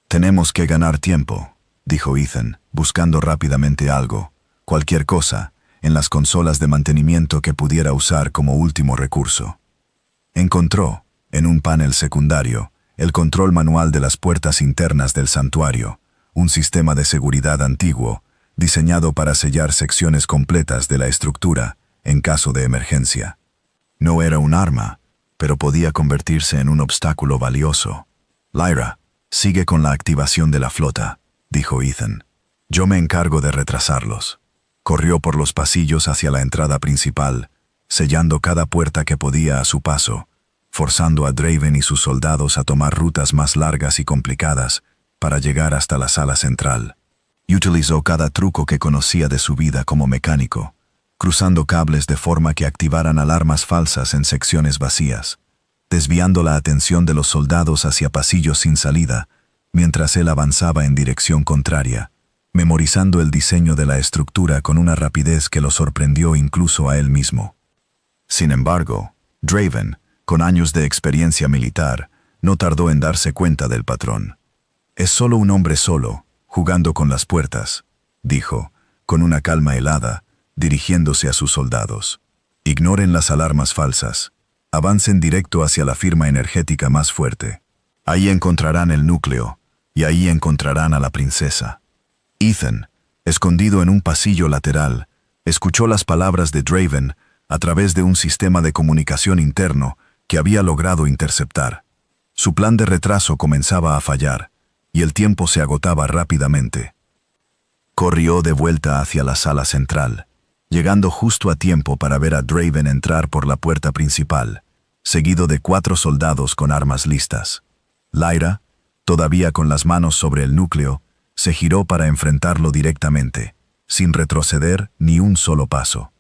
«Tenemos que ganar tiempo», dijo Ethan, buscando rápidamente algo, cualquier cosa, en las consolas de mantenimiento que pudiera usar como último recurso. Encontró, en un panel secundario, el control manual de las puertas internas del santuario, un sistema de seguridad antiguo, diseñado para sellar secciones completas de la estructura en caso de emergencia. No era un arma, pero podía convertirse en un obstáculo valioso. «Lyra, sigue con la activación de la flota», dijo Ethan. «Yo me encargo de retrasarlos». Corrió por los pasillos hacia la entrada principal, sellando cada puerta que podía a su paso, forzando a Draven y sus soldados a tomar rutas más largas y complicadas para llegar hasta la sala central. Y utilizó cada truco que conocía de su vida como mecánico, cruzando cables de forma que activaran alarmas falsas en secciones vacías, desviando la atención de los soldados hacia pasillos sin salida, mientras él avanzaba en dirección contraria, memorizando el diseño de la estructura con una rapidez que lo sorprendió incluso a él mismo. Sin embargo, Draven, con años de experiencia militar, no tardó en darse cuenta del patrón. «Es solo un hombre solo, jugando con las puertas», dijo, con una calma helada, dirigiéndose a sus soldados. «Ignoren las alarmas falsas. Avancen directo hacia la firma energética más fuerte. Ahí encontrarán el núcleo, y ahí encontrarán a la princesa». Ethan, escondido en un pasillo lateral, escuchó las palabras de Draven a través de un sistema de comunicación interno que había logrado interceptar. Su plan de retraso comenzaba a fallar, y el tiempo se agotaba rápidamente. Corrió de vuelta hacia la sala central, llegando justo a tiempo para ver a Draven entrar por la puerta principal, seguido de 4 soldados con armas listas. Lyra, todavía con las manos sobre el núcleo, se giró para enfrentarlo directamente, sin retroceder ni un solo paso.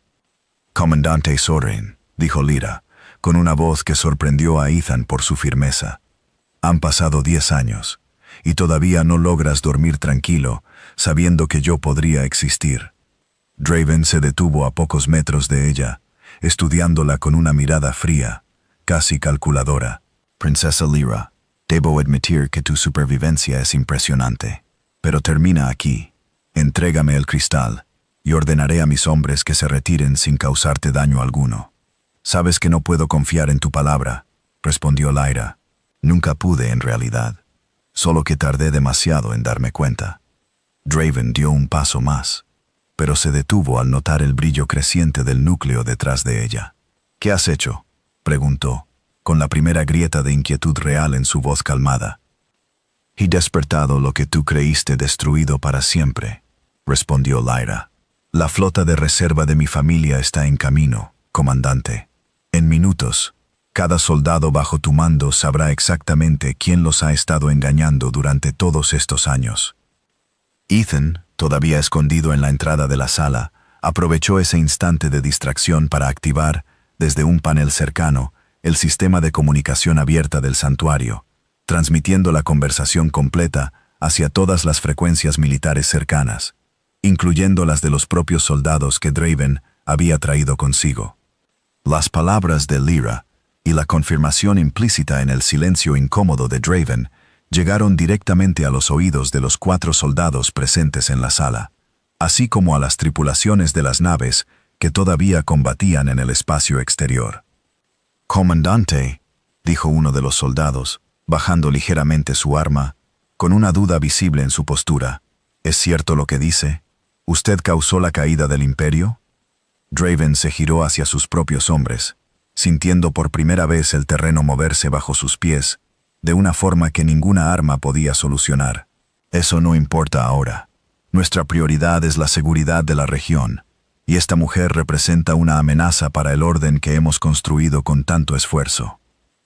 «Comandante Soren», dijo Lyra, con una voz que sorprendió a Ethan por su firmeza. «Han pasado 10 años, y todavía no logras dormir tranquilo, sabiendo que yo podría existir». Draven se detuvo a pocos metros de ella, estudiándola con una mirada fría, casi calculadora. «Princesa Lyra, debo admitir que tu supervivencia es impresionante. Pero termina aquí. Entrégame el cristal, y ordenaré a mis hombres que se retiren sin causarte daño alguno». «Sabes que no puedo confiar en tu palabra», respondió Lyra. «Nunca pude en realidad. Solo que tardé demasiado en darme cuenta». Draven dio un paso más, pero se detuvo al notar el brillo creciente del núcleo detrás de ella. «¿Qué has hecho?», preguntó, con la primera grieta de inquietud real en su voz calmada. «He despertado lo que tú creíste destruido para siempre», respondió Lyra. «La flota de reserva de mi familia está en camino, comandante. En minutos, cada soldado bajo tu mando sabrá exactamente quién los ha estado engañando durante todos estos años». Ethan, todavía escondido en la entrada de la sala, aprovechó ese instante de distracción para activar, desde un panel cercano, el sistema de comunicación abierta del santuario, transmitiendo la conversación completa hacia todas las frecuencias militares cercanas, incluyendo las de los propios soldados que Draven había traído consigo. Las palabras de Lyra y la confirmación implícita en el silencio incómodo de Draven llegaron directamente a los oídos de los 4 soldados presentes en la sala, así como a las tripulaciones de las naves que todavía combatían en el espacio exterior. «Comandante», dijo uno de los soldados, bajando ligeramente su arma, con una duda visible en su postura. «¿Es cierto lo que dice? ¿Usted causó la caída del Imperio?» Draven se giró hacia sus propios hombres, sintiendo por primera vez el terreno moverse bajo sus pies, de una forma que ninguna arma podía solucionar. «Eso no importa ahora. Nuestra prioridad es la seguridad de la región, y esta mujer representa una amenaza para el orden que hemos construido con tanto esfuerzo.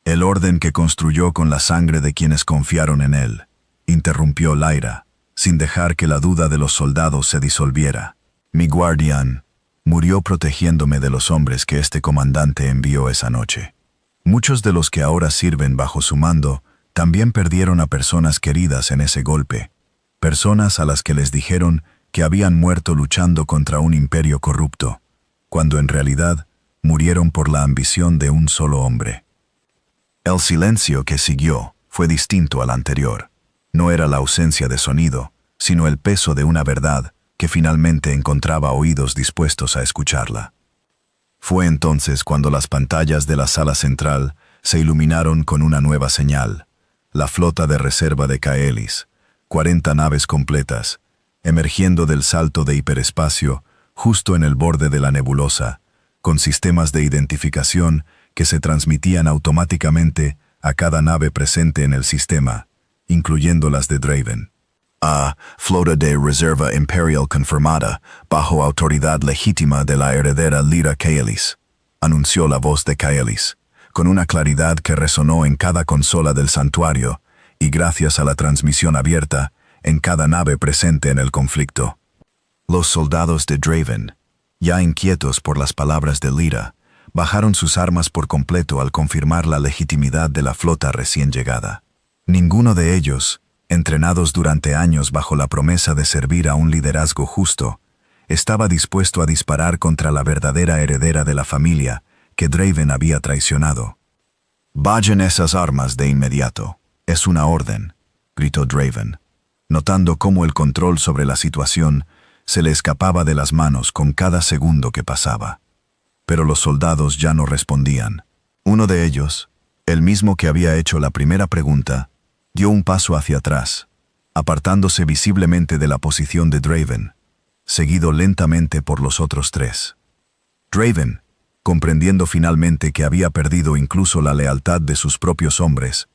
El orden que construyó con la sangre de quienes confiaron en él», interrumpió Lyra, sin dejar que la duda de los soldados se disolviera. «Mi guardián murió protegiéndome de los hombres que este comandante envió esa noche. Muchos de los que ahora sirven bajo su mando también perdieron a personas queridas en ese golpe, personas a las que les dijeron que habían muerto luchando contra un imperio corrupto, cuando en realidad murieron por la ambición de un solo hombre». El silencio que siguió fue distinto al anterior. No era la ausencia de sonido, sino el peso de una verdad, que finalmente encontraba oídos dispuestos a escucharla. Fue entonces cuando las pantallas de la sala central se iluminaron con una nueva señal: la flota de reserva de Kaelis, 40 naves completas, emergiendo del salto de hiperespacio justo en el borde de la nebulosa, con sistemas de identificación que se transmitían automáticamente a cada nave presente en el sistema, incluyendo las de Draven. Flota de reserva imperial confirmada, bajo autoridad legítima de la heredera Lyra Kaelis, anunció la voz de Kaelis, con una claridad que resonó en cada consola del santuario y, gracias a la transmisión abierta, en cada nave presente en el conflicto. Los soldados de Draven, ya inquietos por las palabras de Lyra, bajaron sus armas por completo al confirmar la legitimidad de la flota recién llegada. Ninguno de ellos, entrenados durante años bajo la promesa de servir a un liderazgo justo, estaba dispuesto a disparar contra la verdadera heredera de la familia que Draven había traicionado. «Vayan esas armas de inmediato. Es una orden», gritó Draven, notando cómo el control sobre la situación se le escapaba de las manos con cada segundo que pasaba. Pero los soldados ya no respondían. Uno de ellos, el mismo que había hecho la primera pregunta, dio un paso hacia atrás, apartándose visiblemente de la posición de Draven, seguido lentamente por los otros tres. Draven, comprendiendo finalmente que había perdido incluso la lealtad de sus propios hombres,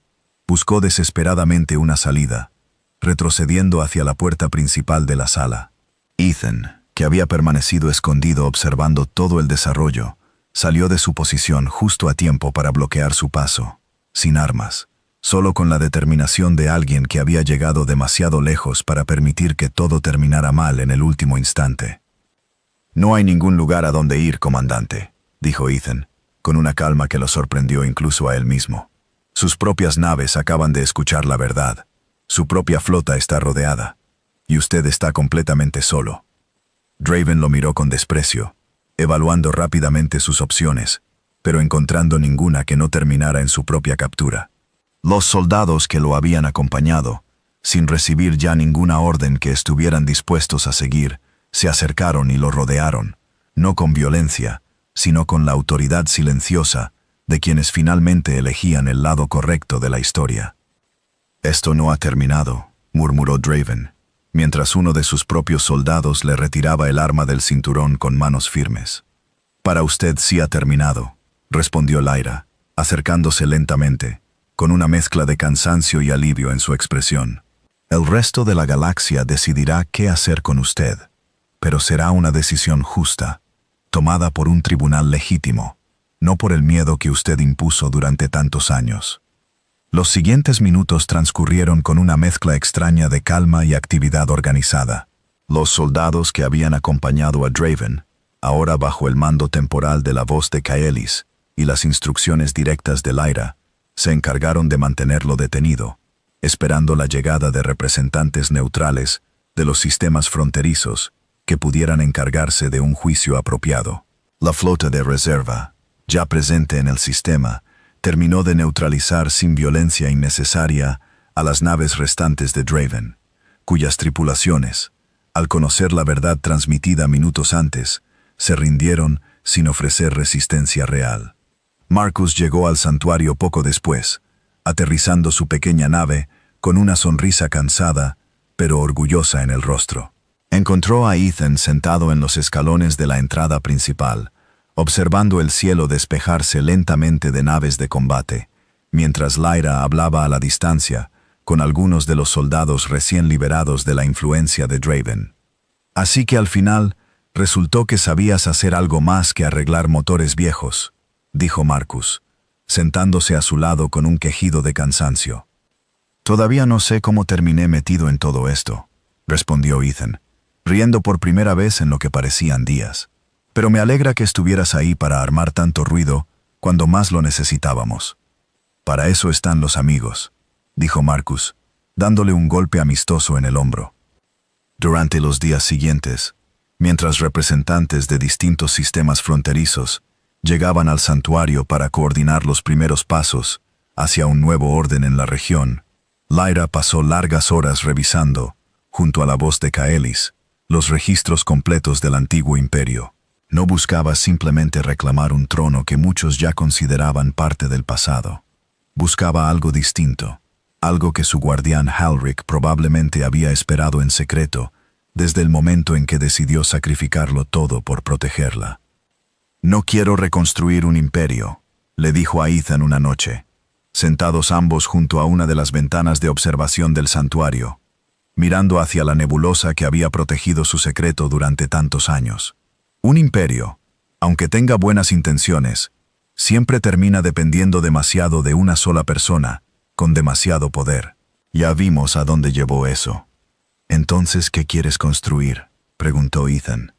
buscó desesperadamente una salida, retrocediendo hacia la puerta principal de la sala. Ethan, que había permanecido escondido observando todo el desarrollo, salió de su posición justo a tiempo para bloquear su paso, sin armas, solo con la determinación de alguien que había llegado demasiado lejos para permitir que todo terminara mal en el último instante. «No hay ningún lugar a donde ir, comandante», dijo Ethan, con una calma que lo sorprendió incluso a él mismo. «Sus propias naves acaban de escuchar la verdad. Su propia flota está rodeada, y usted está completamente solo». Draven lo miró con desprecio, evaluando rápidamente sus opciones, pero encontrando ninguna que no terminara en su propia captura. Los soldados que lo habían acompañado, sin recibir ya ninguna orden que estuvieran dispuestos a seguir, se acercaron y lo rodearon, no con violencia, sino con la autoridad silenciosa de quienes finalmente elegían el lado correcto de la historia. «Esto no ha terminado», murmuró Draven, mientras uno de sus propios soldados le retiraba el arma del cinturón con manos firmes. «Para usted sí ha terminado», respondió Lyra, acercándose lentamente, con una mezcla de cansancio y alivio en su expresión. «El resto de la galaxia decidirá qué hacer con usted, pero será una decisión justa, tomada por un tribunal legítimo, no por el miedo que usted impuso durante tantos años». Los siguientes minutos transcurrieron con una mezcla extraña de calma y actividad organizada. Los soldados que habían acompañado a Draven, ahora bajo el mando temporal de la voz de Kaelis y las instrucciones directas de Lyra, se encargaron de mantenerlo detenido, esperando la llegada de representantes neutrales de los sistemas fronterizos que pudieran encargarse de un juicio apropiado. La flota de reserva, ya presente en el sistema, terminó de neutralizar sin violencia innecesaria a las naves restantes de Draven, cuyas tripulaciones, al conocer la verdad transmitida minutos antes, se rindieron sin ofrecer resistencia real. Marcus llegó al santuario poco después, aterrizando su pequeña nave con una sonrisa cansada, pero orgullosa en el rostro. Encontró a Ethan sentado en los escalones de la entrada principal, observando el cielo despejarse lentamente de naves de combate, mientras Lyra hablaba a la distancia con algunos de los soldados recién liberados de la influencia de Draven. «Así que al final resultó que sabías hacer algo más que arreglar motores viejos», dijo Marcus, sentándose a su lado con un quejido de cansancio. «Todavía no sé cómo terminé metido en todo esto», respondió Ethan, riendo por primera vez en lo que parecían días. «Pero me alegra que estuvieras ahí para armar tanto ruido cuando más lo necesitábamos». «Para eso están los amigos», dijo Marcus, dándole un golpe amistoso en el hombro. Durante los días siguientes, mientras representantes de distintos sistemas fronterizos llegaban al santuario para coordinar los primeros pasos hacia un nuevo orden en la región, Lyra pasó largas horas revisando, junto a la voz de Kaelis, los registros completos del antiguo imperio. No buscaba simplemente reclamar un trono que muchos ya consideraban parte del pasado. Buscaba algo distinto, algo que su guardián Halric probablemente había esperado en secreto desde el momento en que decidió sacrificarlo todo por protegerla. «No quiero reconstruir un imperio», le dijo a Ethan una noche, sentados ambos junto a una de las ventanas de observación del santuario, mirando hacia la nebulosa que había protegido su secreto durante tantos años. Un imperio, aunque tenga buenas intenciones, siempre termina dependiendo demasiado de una sola persona, con demasiado poder. Ya vimos a dónde llevó eso. «Entonces, ¿qué quieres construir?», preguntó Ethan.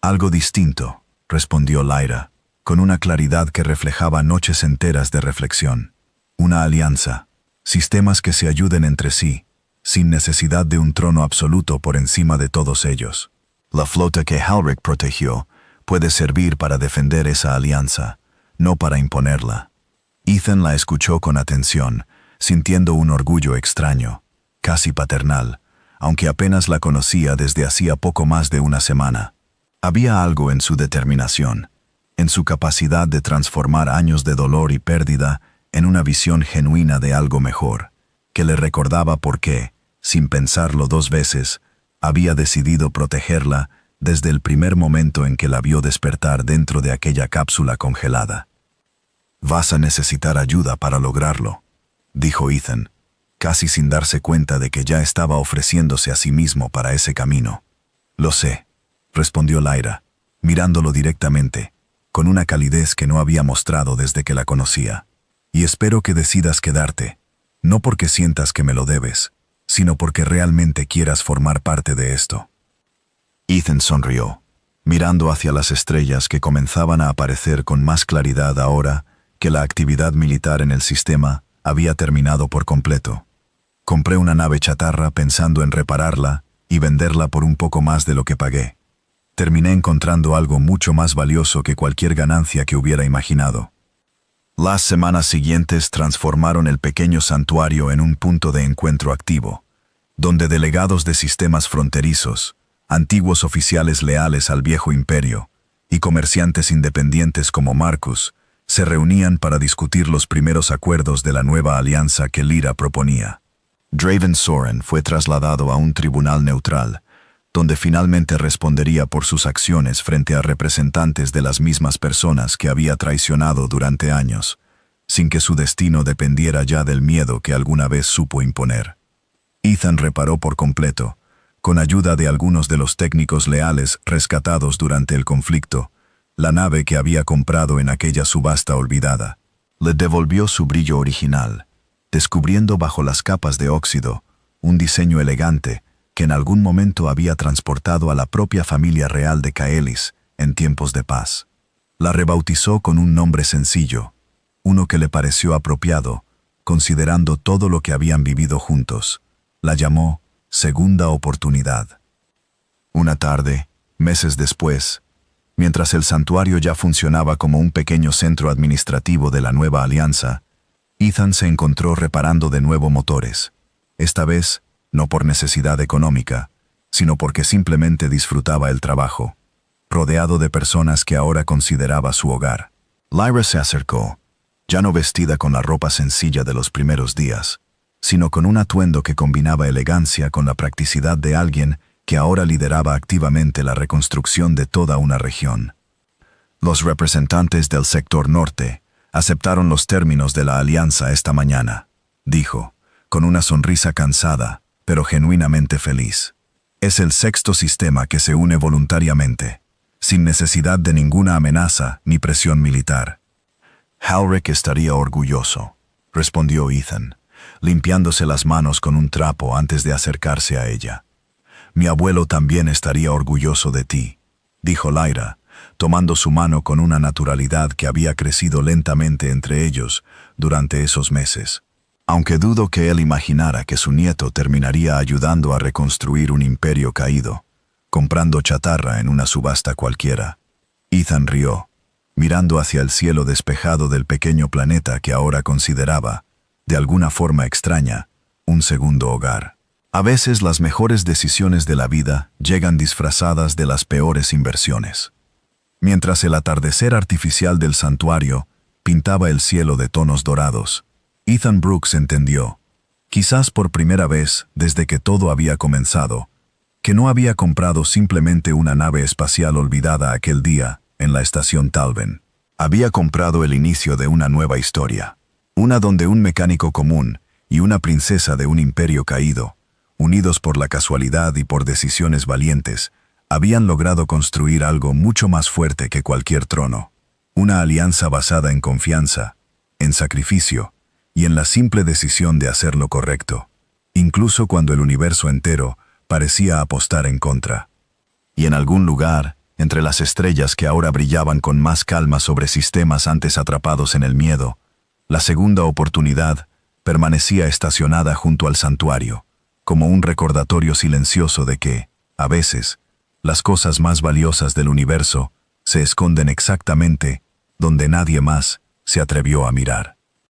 «Algo distinto», respondió Lyra, con una claridad que reflejaba noches enteras de reflexión. «Una alianza, sistemas que se ayuden entre sí, sin necesidad de un trono absoluto por encima de todos ellos. La flota que Halric protegió puede servir para defender esa alianza, no para imponerla». Ethan la escuchó con atención, sintiendo un orgullo extraño, casi paternal, aunque apenas la conocía desde hacía poco más de una semana. Había algo en su determinación, en su capacidad de transformar años de dolor y pérdida en una visión genuina de algo mejor, que le recordaba por qué, sin pensarlo dos veces, había decidido protegerla desde el primer momento en que la vio despertar dentro de aquella cápsula congelada. «Vas a necesitar ayuda para lograrlo», dijo Ethan, casi sin darse cuenta de que ya estaba ofreciéndose a sí mismo para ese camino. «Lo sé», respondió Lyra, mirándolo directamente, con una calidez que no había mostrado desde que la conocía. «Y espero que decidas quedarte, no porque sientas que me lo debes, sino porque realmente quieras formar parte de esto». Ethan sonrió, mirando hacia las estrellas que comenzaban a aparecer con más claridad ahora que la actividad militar en el sistema había terminado por completo. «Compré una nave chatarra pensando en repararla y venderla por un poco más de lo que pagué. Terminé encontrando algo mucho más valioso que cualquier ganancia que hubiera imaginado». Las semanas siguientes transformaron el pequeño santuario en un punto de encuentro activo, donde delegados de sistemas fronterizos, antiguos oficiales leales al viejo imperio y comerciantes independientes como Marcus se reunían para discutir los primeros acuerdos de la nueva alianza que Lyra proponía. Draven Soren fue trasladado a un tribunal neutral, donde finalmente respondería por sus acciones frente a representantes de las mismas personas que había traicionado durante años, sin que su destino dependiera ya del miedo que alguna vez supo imponer. Ethan reparó por completo, con ayuda de algunos de los técnicos leales rescatados durante el conflicto, la nave que había comprado en aquella subasta olvidada. Le devolvió su brillo original, descubriendo bajo las capas de óxido un diseño elegante que en algún momento había transportado a la propia familia real de Caelis en tiempos de paz. La rebautizó con un nombre sencillo, uno que le pareció apropiado, considerando todo lo que habían vivido juntos. La llamó Segunda Oportunidad. Una tarde, meses después, mientras el santuario ya funcionaba como un pequeño centro administrativo de la nueva alianza, Ethan se encontró reparando de nuevo motores, esta vez no por necesidad económica, sino porque simplemente disfrutaba el trabajo, rodeado de personas que ahora consideraba su hogar. Lyra se acercó, ya no vestida con la ropa sencilla de los primeros días, sino con un atuendo que combinaba elegancia con la practicidad de alguien que ahora lideraba activamente la reconstrucción de toda una región. Los representantes del sector norte aceptaron los términos de la alianza esta mañana, dijo, con una sonrisa cansada, pero genuinamente feliz. Es el sexto sistema que se une voluntariamente, sin necesidad de ninguna amenaza ni presión militar. Halric estaría orgulloso, respondió Ethan, limpiándose las manos con un trapo antes de acercarse a ella. Mi abuelo también estaría orgulloso de ti, dijo Lyra, tomando su mano con una naturalidad que había crecido lentamente entre ellos durante esos meses. Aunque dudo que él imaginara que su nieto terminaría ayudando a reconstruir un imperio caído, comprando chatarra en una subasta cualquiera. Ethan rió, mirando hacia el cielo despejado del pequeño planeta que ahora consideraba, de alguna forma extraña, un segundo hogar. A veces las mejores decisiones de la vida llegan disfrazadas de las peores inversiones. Mientras el atardecer artificial del santuario pintaba el cielo de tonos dorados, Ethan Brooks entendió, quizás por primera vez desde que todo había comenzado, que no había comprado simplemente una nave espacial olvidada aquel día en la estación Talven. Había comprado el inicio de una nueva historia, una donde un mecánico común y una princesa de un imperio caído, unidos por la casualidad y por decisiones valientes, habían logrado construir algo mucho más fuerte que cualquier trono. Una alianza basada en confianza, en sacrificio y en la simple decisión de hacer lo correcto, incluso cuando el universo entero parecía apostar en contra. Y en algún lugar, entre las estrellas que ahora brillaban con más calma sobre sistemas antes atrapados en el miedo, la segunda oportunidad permanecía estacionada junto al santuario, como un recordatorio silencioso de que, a veces, las cosas más valiosas del universo se esconden exactamente donde nadie más se atrevió a mirar.